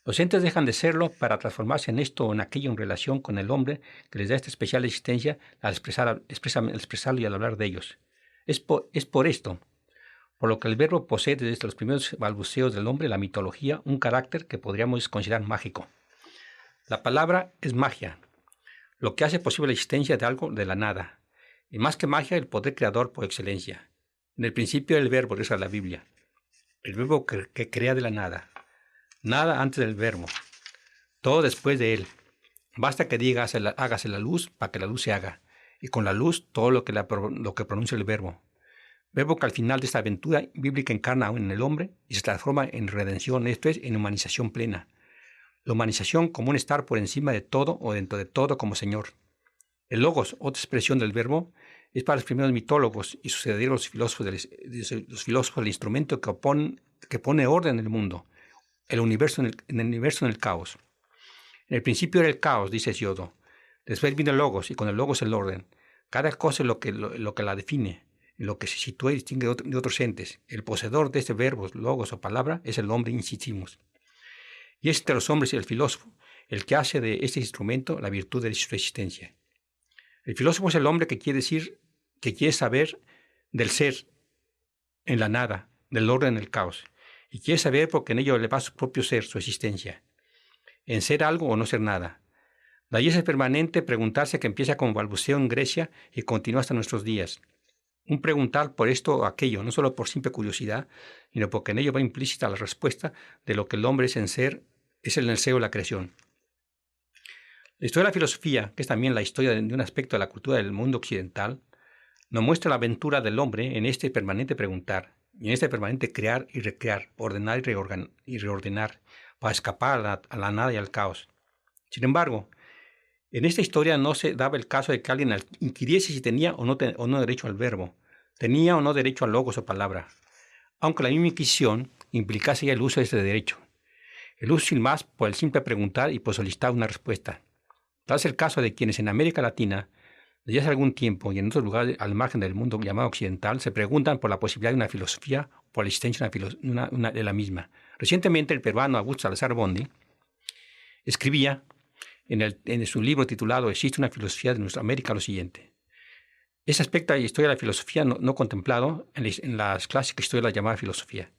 Los entes dejan de serlo para transformarse en esto o en aquello en relación con el hombre que les da esta especial existencia al expresarlo y al hablar de ellos. Es por esto, por lo que el verbo posee desde los primeros balbuceos del hombre, la mitología, un carácter que podríamos considerar mágico. La palabra es magia, lo que hace posible la existencia de algo de la nada, y más que magia, el poder creador por excelencia. En el principio el verbo, reza la Biblia, el verbo que crea de la nada. Nada antes del verbo, todo después de él. Basta que diga hágase la luz para que la luz se haga, y con la luz todo lo que pronuncia el verbo. Verbo que al final de esta aventura bíblica encarna en el hombre y se transforma en redención, esto es, en humanización plena. La humanización como un estar por encima de todo o dentro de todo como Señor. El logos, otra expresión del verbo, es para los primeros mitólogos y sus herederos filósofos el instrumento que pone orden en el mundo. El universo en el caos. En el principio era el caos, dice Hesiodo. Después vino el logos y con el logos el orden. Cada cosa es lo que la define. en lo que se sitúa y distingue de otros entes. El poseedor de este verbo, logos o palabra, es el hombre, insistimos. Y es entre los hombres y el filósofo el que hace de este instrumento la virtud de su existencia. El filósofo es el hombre que quiere decir, que quiere saber del ser en la nada, del orden en el caos, y quiere saber porque en ello le va su propio ser, su existencia, en ser algo o no ser nada. De ahí es el permanente preguntarse que empieza como balbuceo en Grecia y continúa hasta nuestros días. Un preguntar por esto o aquello, no solo por simple curiosidad, sino porque en ello va implícita la respuesta de lo que el hombre es en ser, es el deseo de la creación. La historia de la filosofía, que es también la historia de un aspecto de la cultura del mundo occidental, nos muestra la aventura del hombre en este permanente preguntar, y en este permanente crear y recrear, ordenar y reordenar, para escapar a la nada y al caos. Sin embargo, en esta historia no se daba el caso de que alguien inquiriese si tenía o no derecho al verbo, tenía o no derecho a logos o palabra, aunque la misma inquisición implicase ya el uso de este derecho. El uso sin más por el simple preguntar y por solicitar una respuesta. Tal es el caso de quienes en América Latina, desde hace algún tiempo y en otros lugares al margen del mundo llamado occidental, se preguntan por la posibilidad de una filosofía o por la existencia de la misma. Recientemente el peruano Augusto Salazar Bondy escribía en su libro titulado ¿Existe una filosofía de nuestra América? Lo siguiente. Ese aspecto de la historia de la filosofía no contemplado en las clásicas historias de la llamada filosofía.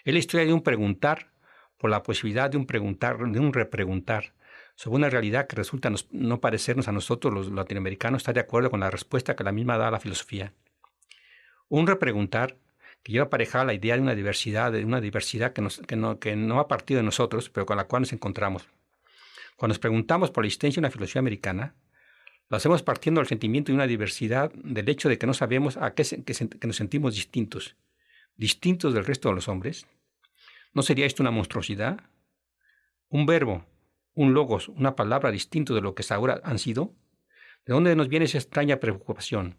Es la historia de un preguntar por la posibilidad de un preguntar, de un repreguntar, sobre una realidad que resulta no parecernos a nosotros los latinoamericanos estar de acuerdo con la respuesta que la misma da a la filosofía. Un repreguntar que lleva aparejada la idea de una diversidad que no ha partido de nosotros, pero con la cual nos encontramos. Cuando nos preguntamos por la existencia de una filosofía americana, lo hacemos partiendo del sentimiento de una diversidad, del hecho de que no sabemos que nos sentimos distintos del resto de los hombres. ¿No sería esto una monstruosidad? Un verbo, un logos, una palabra distinto de lo que hasta ahora han sido. ¿De dónde nos viene esa extraña preocupación?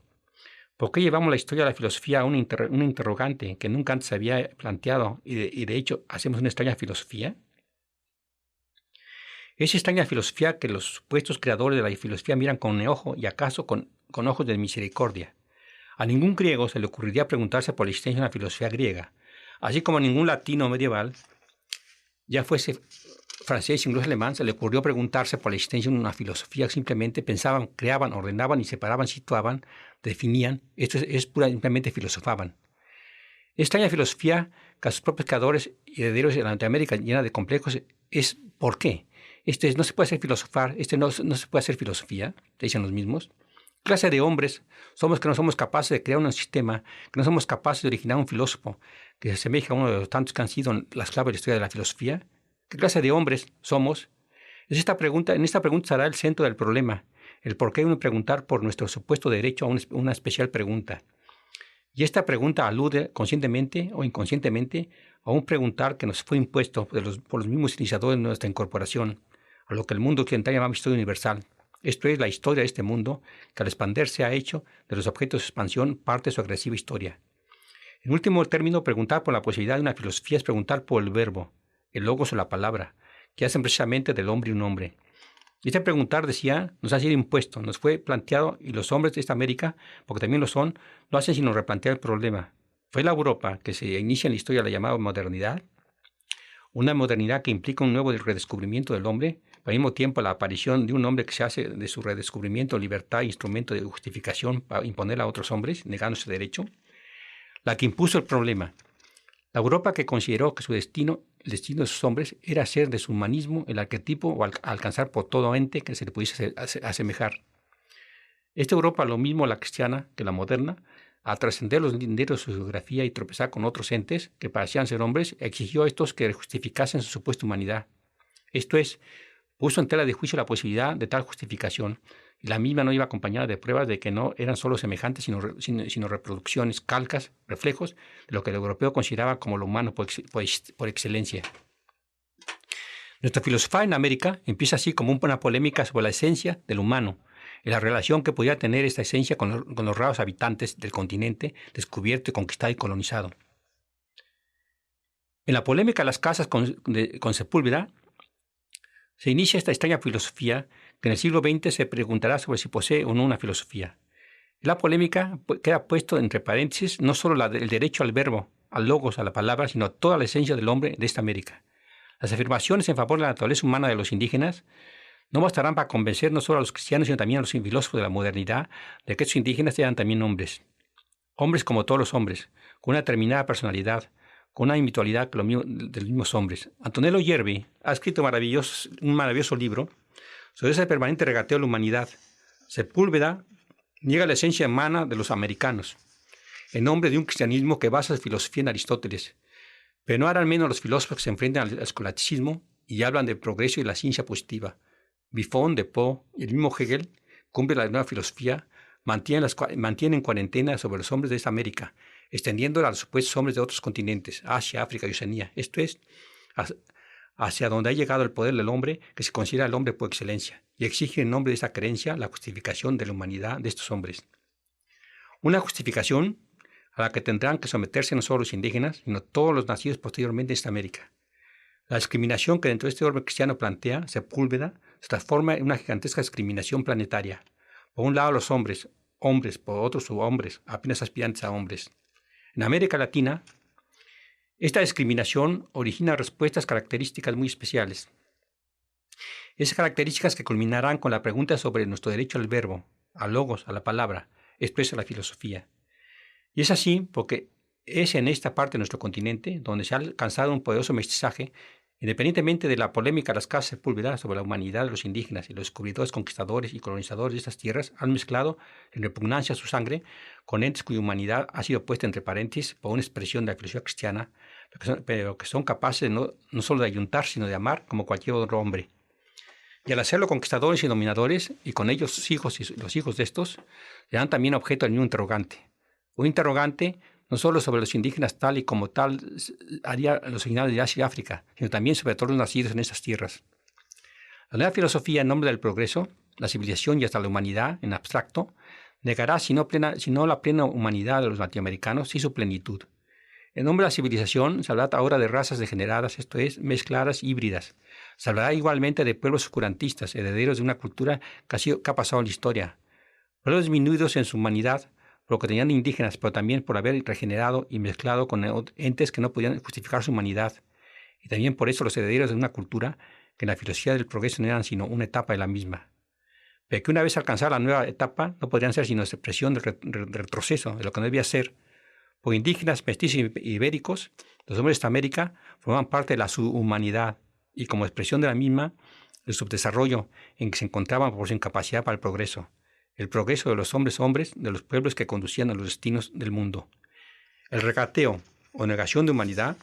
¿Por qué llevamos la historia de la filosofía a un interrogante que nunca antes se había planteado y de hecho hacemos una extraña filosofía? Esa extraña filosofía que los supuestos creadores de la filosofía miran con enojo y acaso con ojos de misericordia. A ningún griego se le ocurriría preguntarse por la existencia de una filosofía griega, así como a ningún latino medieval, ya fuese francés, inglés, alemán, se le ocurrió preguntarse por la existencia de una filosofía. Simplemente pensaban, creaban, ordenaban y separaban, situaban, definían. Esto es puramente filosofaban. Esta extraña filosofía que a sus propios creadores y herederos de Norteamérica llena de complejos es ¿por qué? No se puede hacer filosofar, no se puede hacer filosofía, dicen los mismos. ¿Qué clase de hombres somos que no somos capaces de crear un sistema, que no somos capaces de originar un filósofo que se asemeja a uno de los tantos que han sido las claves de la historia de la filosofía? ¿Qué clase de hombres somos? En esta pregunta estará el centro del problema, el por qué uno preguntar por nuestro supuesto derecho a una especial pregunta. Y esta pregunta alude conscientemente o inconscientemente a un preguntar que nos fue impuesto por los mismos iniciadores de nuestra incorporación, a lo que el mundo occidental llama historia universal. Esto es la historia de este mundo que al expandirse ha hecho de los objetos de expansión parte de su agresiva historia. En último término, preguntar por la posibilidad de una filosofía es preguntar por el verbo, el logos o la palabra, que hacen precisamente del hombre un hombre. Este preguntar, decía, nos ha sido impuesto, nos fue planteado, y los hombres de esta América, porque también lo son, no hacen sino replantear el problema. Fue la Europa que se inicia en la historia de la llamada modernidad, una modernidad que implica un nuevo redescubrimiento del hombre, al mismo tiempo la aparición de un hombre que se hace de su redescubrimiento libertad e instrumento de justificación para imponer a otros hombres, negándose derecho, la que impuso el problema. La Europa que consideró que el destino de sus hombres era ser de su humanismo el arquetipo o alcanzar por todo ente que se le pudiese asemejar. Esta Europa, lo mismo la cristiana que la moderna, al trascender los linderos de su geografía y tropezar con otros entes que parecían ser hombres, exigió a estos que justificasen su supuesta humanidad. Esto es, puso en tela de juicio la posibilidad de tal justificación, y la misma no iba acompañada de pruebas de que no eran solo semejantes, sino reproducciones, calcas, reflejos de lo que el europeo consideraba como lo humano por excelencia. Nuestra filosofía en América empieza así como una polémica sobre la esencia del humano y la relación que podía tener esta esencia con los raros habitantes del continente descubierto, conquistado y colonizado. En la polémica de las casas con Sepúlveda se inicia esta extraña filosofía que en el siglo XX se preguntará sobre si posee o no una filosofía. La polémica queda puesto entre paréntesis no solo el derecho al verbo, al logos, a la palabra, sino toda la esencia del hombre de esta América. Las afirmaciones en favor de la naturaleza humana de los indígenas no bastarán para convencer no solo a los cristianos, sino también a los filósofos de la modernidad de que estos indígenas eran también hombres. Hombres como todos los hombres, con una determinada personalidad, con una individualidad de los mismos hombres. Antonello Yerbi ha escrito un maravilloso libro sobre ese permanente regateo de la humanidad. Sepúlveda niega la esencia humana de los americanos, en nombre de un cristianismo que basa su filosofía en Aristóteles. Pero no harán menos los filósofos que se enfrentan al escolasticismo y hablan del progreso y la ciencia positiva. Buffon, Depeau y el mismo Hegel cumplen la nueva filosofía, mantienen en cuarentena sobre los hombres de esta América, extendiéndola a los supuestos hombres de otros continentes, Asia, África y Oceanía. Esto es, hacia donde ha llegado el poder del hombre, que se considera el hombre por excelencia, y exige en nombre de esta creencia la justificación de la humanidad de estos hombres. Una justificación a la que tendrán que someterse no solo los indígenas, sino todos los nacidos posteriormente en esta América. La discriminación que dentro de este orden cristiano plantea Sepúlveda se transforma en una gigantesca discriminación planetaria. Por un lado los hombres, por otro subhombres, apenas aspirantes a hombres. En América Latina, esta discriminación origina respuestas características muy especiales. Esas características que culminarán con la pregunta sobre nuestro derecho al verbo, al logos, a la palabra, esto es, a la filosofía. Y es así porque es en esta parte de nuestro continente donde se ha alcanzado un poderoso mestizaje, independientemente de la polémica de las casas Sepúlveda sobre la humanidad de los indígenas y los descubridores, conquistadores y colonizadores de estas tierras han mezclado en repugnancia su sangre con entes cuya humanidad ha sido puesta entre paréntesis por una expresión de la filosofía cristiana, pero que son capaces no solo de ayuntar, sino de amar como cualquier otro hombre. Y al hacerlo conquistadores y dominadores, y con ellos sus hijos y los hijos de estos, le dan también objeto al mismo interrogante. Un interrogante no solo sobre los indígenas tal y como tal haría los originales de Asia y África, sino también sobre todos los nacidos en estas tierras. La nueva filosofía en nombre del progreso, la civilización y hasta la humanidad en abstracto, negará si no la plena humanidad de los latinoamericanos, sí su plenitud. En nombre de la civilización se hablará ahora de razas degeneradas, esto es, mezcladas, híbridas. Se hablará igualmente de pueblos oscurantistas, herederos de una cultura que ha pasado en la historia. Pueblos disminuidos en su humanidad, por lo que tenían indígenas, pero también por haber regenerado y mezclado con entes que no podían justificar su humanidad. Y también por eso los herederos de una cultura que en la filosofía del progreso no eran sino una etapa de la misma. Pero que una vez alcanzada la nueva etapa, no podrían ser sino expresión del retroceso, de lo que no debía ser. Por indígenas, mestizos y ibéricos, los hombres de esta América forman parte de la subhumanidad y como expresión de la misma, el subdesarrollo en que se encontraban por su incapacidad para el progreso de los hombres de los pueblos que conducían a los destinos del mundo. El regateo o negación de humanidad,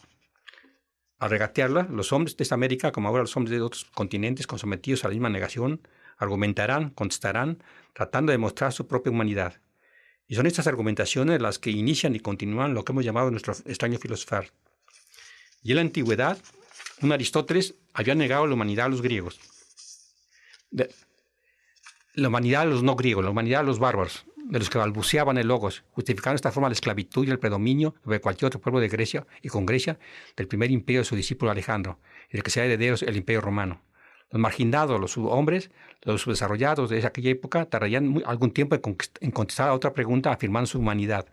al regatearla, los hombres de esta América, como ahora los hombres de otros continentes, sometidos a la misma negación, argumentarán, contestarán, tratando de demostrar su propia humanidad. Y son estas argumentaciones las que inician y continúan lo que hemos llamado nuestro extraño filosofar. Y en la antigüedad, un Aristóteles había negado la humanidad a los griegos. La humanidad a los no griegos, la humanidad a los bárbaros, de los que balbuceaban el logos, justificando esta forma la esclavitud y el predominio sobre cualquier otro pueblo de Grecia y con Grecia del primer imperio de su discípulo Alejandro, y del que sea herederos el imperio romano. Los marginados, los subhombres, los subdesarrollados de aquella época tardarían algún tiempo en contestar a otra pregunta afirmando su humanidad.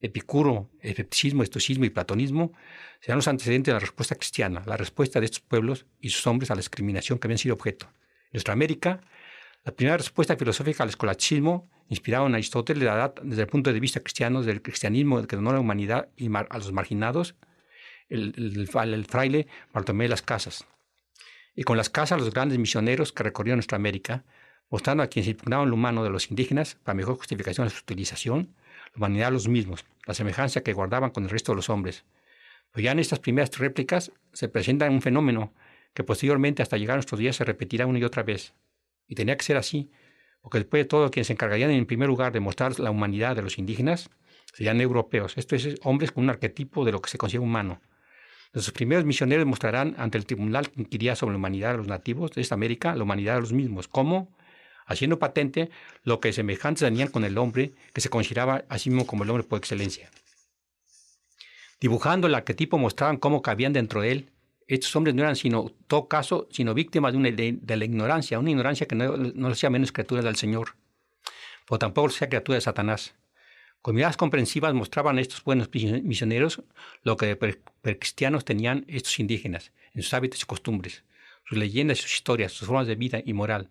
Epicuro, escepticismo, estoicismo y platonismo serán los antecedentes de la respuesta cristiana, la respuesta de estos pueblos y sus hombres a la discriminación que habían sido objeto. En nuestra América, la primera respuesta filosófica al escolasticismo, inspirado en Aristóteles, la da desde el punto de vista cristiano, desde el cristianismo que donó a la humanidad y a los marginados, el fraile Bartolomé de las Casas. Y con las casas los grandes misioneros que recorrieron nuestra América, mostrando a quienes impugnaban lo humano de los indígenas para mejor justificación de su utilización, la humanidad a los mismos, la semejanza que guardaban con el resto de los hombres. Pero ya en estas primeras réplicas se presenta un fenómeno que posteriormente hasta llegar a nuestros días se repetirá una y otra vez. Y tenía que ser así, porque después de todo quienes se encargarían en primer lugar de mostrar la humanidad de los indígenas serían europeos, esto es, hombres con un arquetipo de lo que se considera humano. Los primeros misioneros mostrarán ante el tribunal que inquiría sobre la humanidad de los nativos de esta América, la humanidad de los mismos, como haciendo patente lo que semejantes tenían con el hombre que se consideraba a sí mismo como el hombre por excelencia. Dibujando el arquetipo mostraban cómo cabían dentro de él. Estos hombres no eran sino, en todo caso, sino víctimas de la ignorancia, una ignorancia que no los hacía menos criaturas del Señor. pero tampoco sea criatura de Satanás. Con miradas comprensivas mostraban a estos buenos misioneros lo que de precristianos tenían estos indígenas, en sus hábitos y costumbres, sus leyendas y sus historias, sus formas de vida y moral.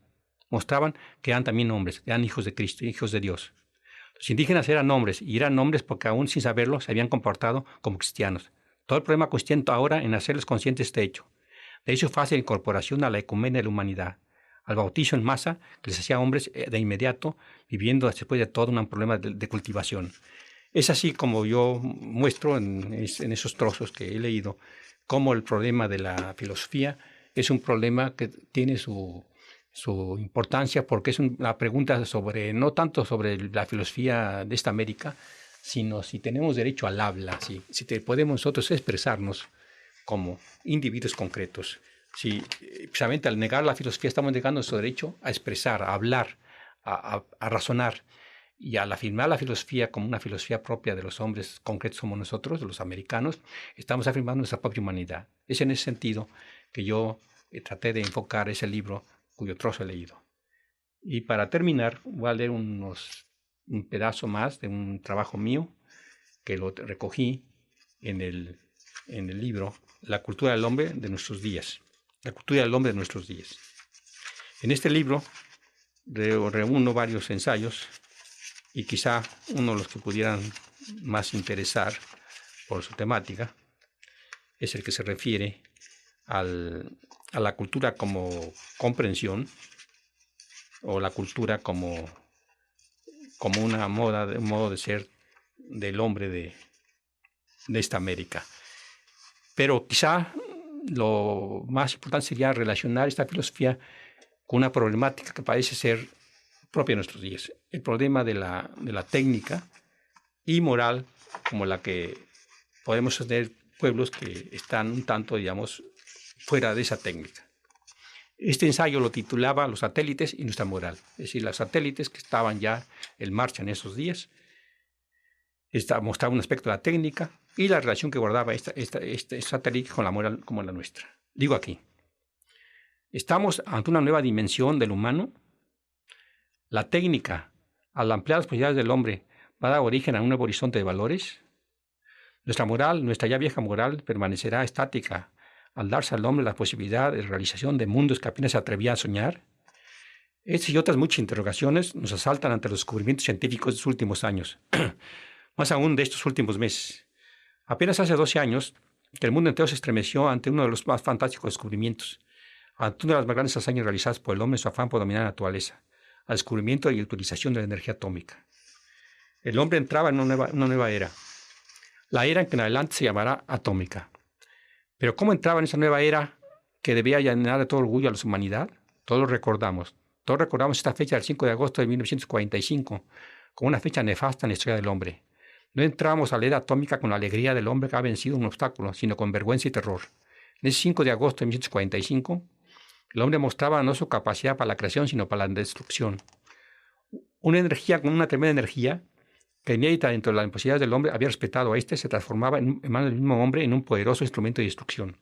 Mostraban que eran también hombres, eran hijos de Cristo, hijos de Dios. Los indígenas eran hombres, y eran hombres porque aún sin saberlo se habían comportado como cristianos. Todo el problema consiste ahora en hacerles conscientes de este hecho. De ahí su fácil incorporación a la ecumenia de la humanidad, al bautizo en masa que les hacía hombres de inmediato, viviendo después de todo un problema de cultivación. Es así como yo muestro en esos trozos que he leído cómo el problema de la filosofía es un problema que tiene su importancia, porque es una pregunta sobre, no tanto sobre la filosofía de esta América, sino si tenemos derecho al habla, si podemos nosotros expresarnos como individuos concretos. Si precisamente al negar la filosofía estamos negando nuestro derecho a expresar, a hablar, a razonar, y al afirmar la filosofía como una filosofía propia de los hombres concretos como nosotros, de los americanos, estamos afirmando nuestra propia humanidad. Es en ese sentido que yo traté de enfocar ese libro cuyo trozo he leído. Y para terminar, voy a leer un pedazo más de un trabajo mío que lo recogí en el libro La cultura del hombre de nuestros días. La cultura del hombre de nuestros días. En este libro reúno varios ensayos y quizá uno de los que pudieran más interesar por su temática es el que se refiere a la cultura como comprensión, o la cultura como un modo de ser del hombre de esta América. Pero quizá lo más importante sería relacionar esta filosofía con una problemática que parece ser propia de nuestros días, el problema de la técnica y moral como la que podemos tener pueblos que están un tanto, digamos, fuera de esa técnica. Este ensayo lo titulaba Los satélites y nuestra moral, es decir, los satélites que estaban ya en marcha en esos días, mostraba un aspecto de la técnica y la relación que guardaba este satélite con la moral como la nuestra. Digo aquí, estamos ante una nueva dimensión del humano. La técnica, al ampliar las posibilidades del hombre, va a dar origen a un nuevo horizonte de valores. Nuestra moral, nuestra ya vieja moral, permanecerá estática al darse al hombre la posibilidad de realización de mundos que apenas se atrevía a soñar. Estas y otras muchas interrogaciones nos asaltan ante los descubrimientos científicos de los últimos años, más aún de estos últimos meses. Apenas hace 12 años que el mundo entero se estremeció ante uno de los más fantásticos descubrimientos, ante una de las más grandes hazañas realizadas por el hombre en su afán por dominar la naturaleza, al descubrimiento y utilización de la energía atómica. El hombre entraba en una nueva era, la era en que en adelante se llamará atómica. Pero ¿cómo entraba en esa nueva era que debía llenar de todo orgullo a la humanidad? Todos recordamos esta fecha del 5 de agosto de 1945 como una fecha nefasta en la historia del hombre. No entramos a la era atómica con la alegría del hombre que ha vencido un obstáculo, sino con vergüenza y terror. En ese 5 de agosto de 1945, el hombre mostraba no su capacidad para la creación, sino para la destrucción. Una energía, con una tremenda energía, que inédita dentro de las posibilidades del hombre, había respetado a éste, se transformaba en manos del mismo hombre en un poderoso instrumento de destrucción.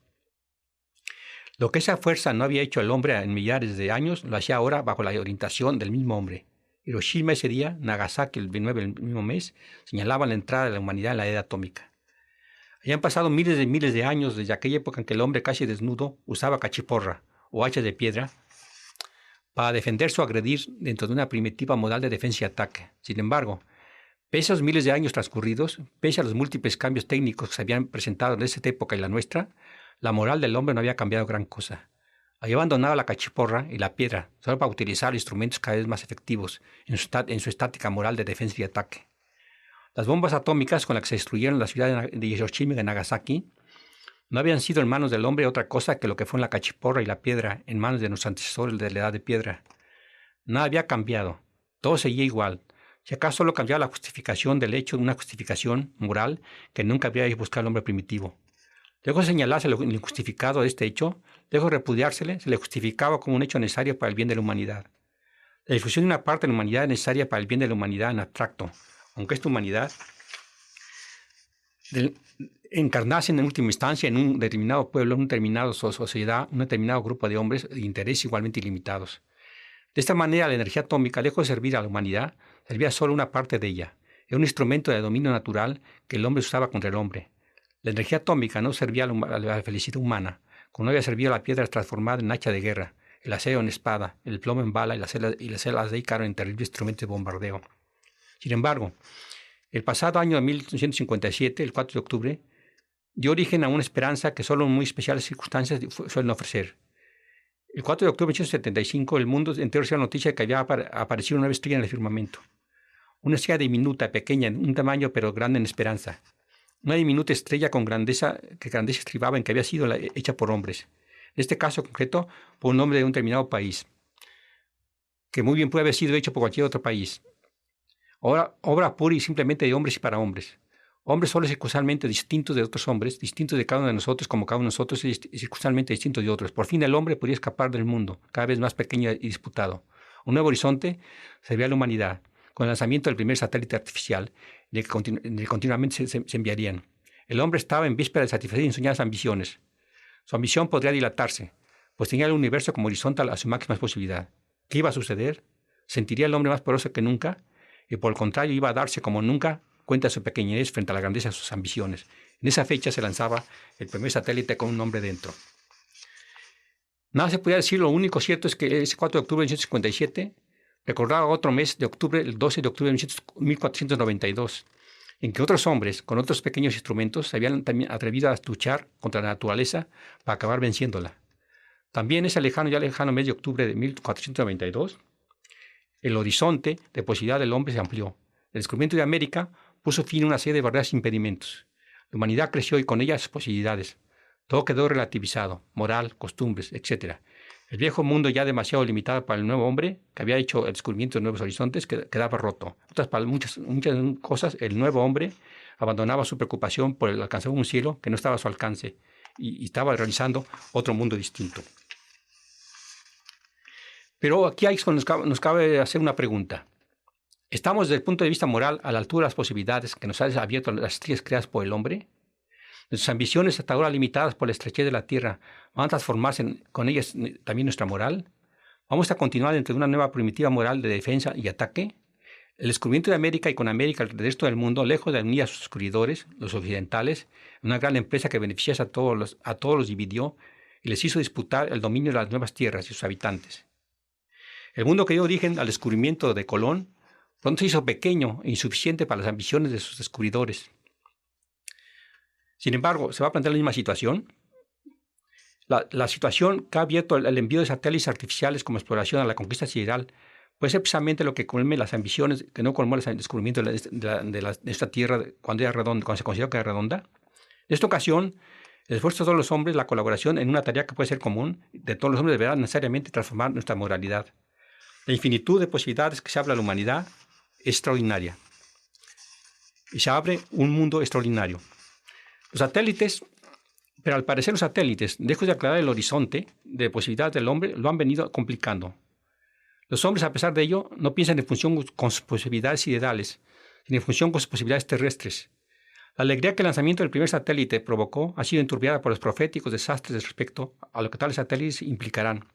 Lo que esa fuerza no había hecho el hombre en millares de años, lo hacía ahora bajo la orientación del mismo hombre. Hiroshima ese día, Nagasaki el 29 del mismo mes, señalaban la entrada de la humanidad en la era atómica. Habían pasado miles de años desde aquella época en que el hombre casi desnudo usaba cachiporra o hachas de piedra para defenderse o agredir dentro de una primitiva modal de defensa y ataque. Sin embargo, pese a los miles de años transcurridos, pese a los múltiples cambios técnicos que se habían presentado en esta época y la nuestra, la moral del hombre no había cambiado gran cosa. Había abandonado la cachiporra y la piedra solo para utilizar instrumentos cada vez más efectivos en su estática moral de defensa y ataque. Las bombas atómicas con las que se destruyeron la ciudad de Hiroshima y de Nagasaki no habían sido en manos del hombre otra cosa que lo que fue en la cachiporra y la piedra en manos de nuestros antecesores de la edad de piedra. Nada había cambiado, todo seguía igual. Si acaso solo cambiaba la justificación del hecho de una justificación moral que nunca había buscado el hombre primitivo. Lejos de señalarse lo injustificado de este hecho, lejos de repudiársele, se le justificaba como un hecho necesario para el bien de la humanidad. La difusión de una parte de la humanidad es necesaria para el bien de la humanidad en abstracto, aunque esta humanidad encarnase en última instancia en un determinado pueblo, en una determinada sociedad, un determinado grupo de hombres de intereses igualmente ilimitados. De esta manera, la energía atómica, lejos de servir a la humanidad, servía solo una parte de ella. Era un instrumento de dominio natural que el hombre usaba contra el hombre. La energía atómica no servía a la felicidad humana, como no había servido la piedra transformada en hacha de guerra, el acero en espada, el plomo en bala y las celas de Ícaro en terribles instrumentos de bombardeo. Sin embargo, el pasado año de 1957, el 4 de octubre, dio origen a una esperanza que solo en muy especiales circunstancias suelen ofrecer. El 4 de octubre de 1975, el mundo entero recibió la noticia de que había aparecido una nueva estrella en el firmamento. Una estrella diminuta, pequeña, en un tamaño pero grande en esperanza. Una diminuta estrella con grandeza estribaba en que había sido hecha por hombres. En este caso concreto, por un hombre de un determinado país, que muy bien puede haber sido hecho por cualquier otro país. Obra pura y simplemente de hombres y para hombres. Hombres solo circunstancialmente distintos de otros hombres, distintos de cada uno de nosotros, como cada uno de nosotros es circunstancialmente distinto de otros. Por fin el hombre podía escapar del mundo, cada vez más pequeño y disputado. Un nuevo horizonte servía a la humanidad, con el lanzamiento del primer satélite artificial, en el que continuamente se enviarían. El hombre estaba en víspera de satisfacer ensoñadas ambiciones. Su ambición podría dilatarse, pues tenía el universo como horizonte a su máxima posibilidad. ¿Qué iba a suceder? ¿Sentiría el hombre más poderoso que nunca? Y por el contrario, iba a darse como nunca cuenta de su pequeñez frente a la grandeza de sus ambiciones. En esa fecha se lanzaba el primer satélite con un hombre dentro. Nada se podía decir, lo único cierto es que ese 4 de octubre de 1957 recordaba otro mes de octubre, el 12 de octubre de 1492, en que otros hombres, con otros pequeños instrumentos, se habían también atrevido a luchar contra la naturaleza para acabar venciéndola. También ese lejano mes de octubre de 1492, el horizonte de posibilidad del hombre se amplió. El descubrimiento de América puso fin a una serie de barreras e impedimentos. La humanidad creció y con ella sus posibilidades. Todo quedó relativizado, moral, costumbres, etc. El viejo mundo, ya demasiado limitado para el nuevo hombre, que había hecho el descubrimiento de nuevos horizontes, quedaba roto. Para muchas cosas, el nuevo hombre abandonaba su preocupación por el alcanzar un cielo que no estaba a su alcance y estaba realizando otro mundo distinto. Pero aquí nos cabe hacer una pregunta. ¿Estamos desde el punto de vista moral a la altura de las posibilidades que nos han abierto las estrellas creadas por el hombre? Nuestras ambiciones, hasta ahora limitadas por la estrechez de la Tierra, ¿van a transformarse con ellas también nuestra moral? ¿Vamos a continuar dentro de una nueva primitiva moral de defensa y ataque? El descubrimiento de América y con América el resto del mundo, lejos de unir a sus descubridores, los occidentales, una gran empresa que beneficiase a todos los dividió y les hizo disputar el dominio de las nuevas tierras y sus habitantes. El mundo que dio origen al descubrimiento de Colón pronto se hizo pequeño e insuficiente para las ambiciones de sus descubridores. Sin embargo, ¿se va a plantear la misma situación? La situación que ha abierto el envío de satélites artificiales como exploración a la conquista sideral puede ser precisamente lo que colme las ambiciones que no colmó el descubrimiento de esta Tierra cuando se consideró que era redonda. En esta ocasión, el esfuerzo de todos los hombres, la colaboración en una tarea que puede ser común de todos los hombres deberá necesariamente transformar nuestra moralidad. La infinitud de posibilidades que se habla a la humanidad es extraordinaria. Y se abre un mundo extraordinario. Los satélites, pero al parecer los satélites, lejos de aclarar el horizonte de posibilidades del hombre, lo han venido complicando. Los hombres, a pesar de ello, no piensan en función con sus posibilidades ideales, sino en función con sus posibilidades terrestres. La alegría que el lanzamiento del primer satélite provocó ha sido enturbiada por los proféticos desastres respecto a lo que tales satélites implicarán.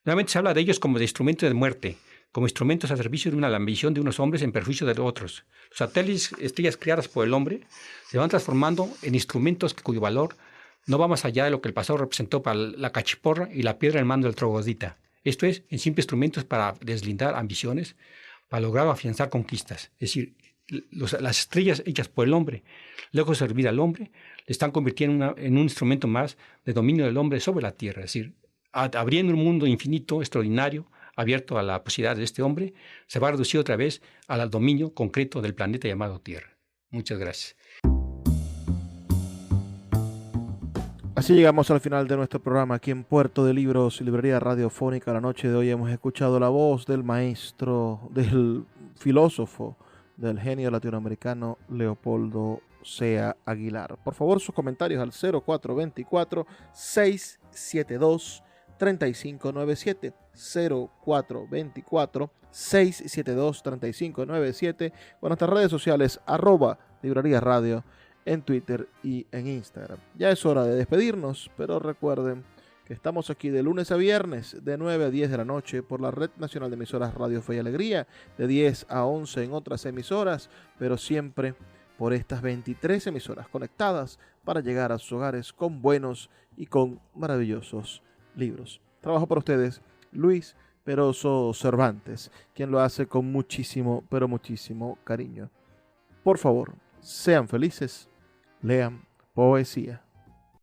Nuevamente se habla de ellos como de instrumentos de muerte, como instrumentos a servicio de la ambición de unos hombres en perjuicio de otros. Los satélites, estrellas creadas por el hombre, se van transformando en instrumentos cuyo valor no va más allá de lo que el pasado representó para la cachiporra y la piedra en mano del troglodita. Esto es, en simples instrumentos para deslindar ambiciones, para lograr afianzar conquistas. Es decir, las estrellas hechas por el hombre, lejos de servir al hombre, le están convirtiendo en un instrumento más de dominio del hombre sobre la tierra. Es decir, abriendo un mundo infinito, extraordinario, abierto a la posibilidad de este hombre, se va a reducir otra vez al dominio concreto del planeta llamado Tierra. Muchas gracias. Así llegamos al final de nuestro programa aquí en Puerto de Libros, librería radiofónica. La noche de hoy hemos escuchado la voz del maestro, del filósofo, del genio latinoamericano Leopoldo Sea Aguilar. Por favor, sus comentarios al 0424-672-3597, 0424-672-3597, o en nuestras redes sociales, @librería radio, en Twitter y en Instagram. Ya es hora de despedirnos, pero recuerden que estamos aquí de lunes a viernes de 9 a 10 de la noche por la Red Nacional de Emisoras Radio Fe y Alegría, de 10 a 11 en otras emisoras, pero siempre por estas 23 emisoras conectadas para llegar a sus hogares con buenos y con maravillosos libros. Trabajo para ustedes Luis Peroso Cervantes, quien lo hace con muchísimo, pero muchísimo cariño. Por favor, sean felices, lean poesía.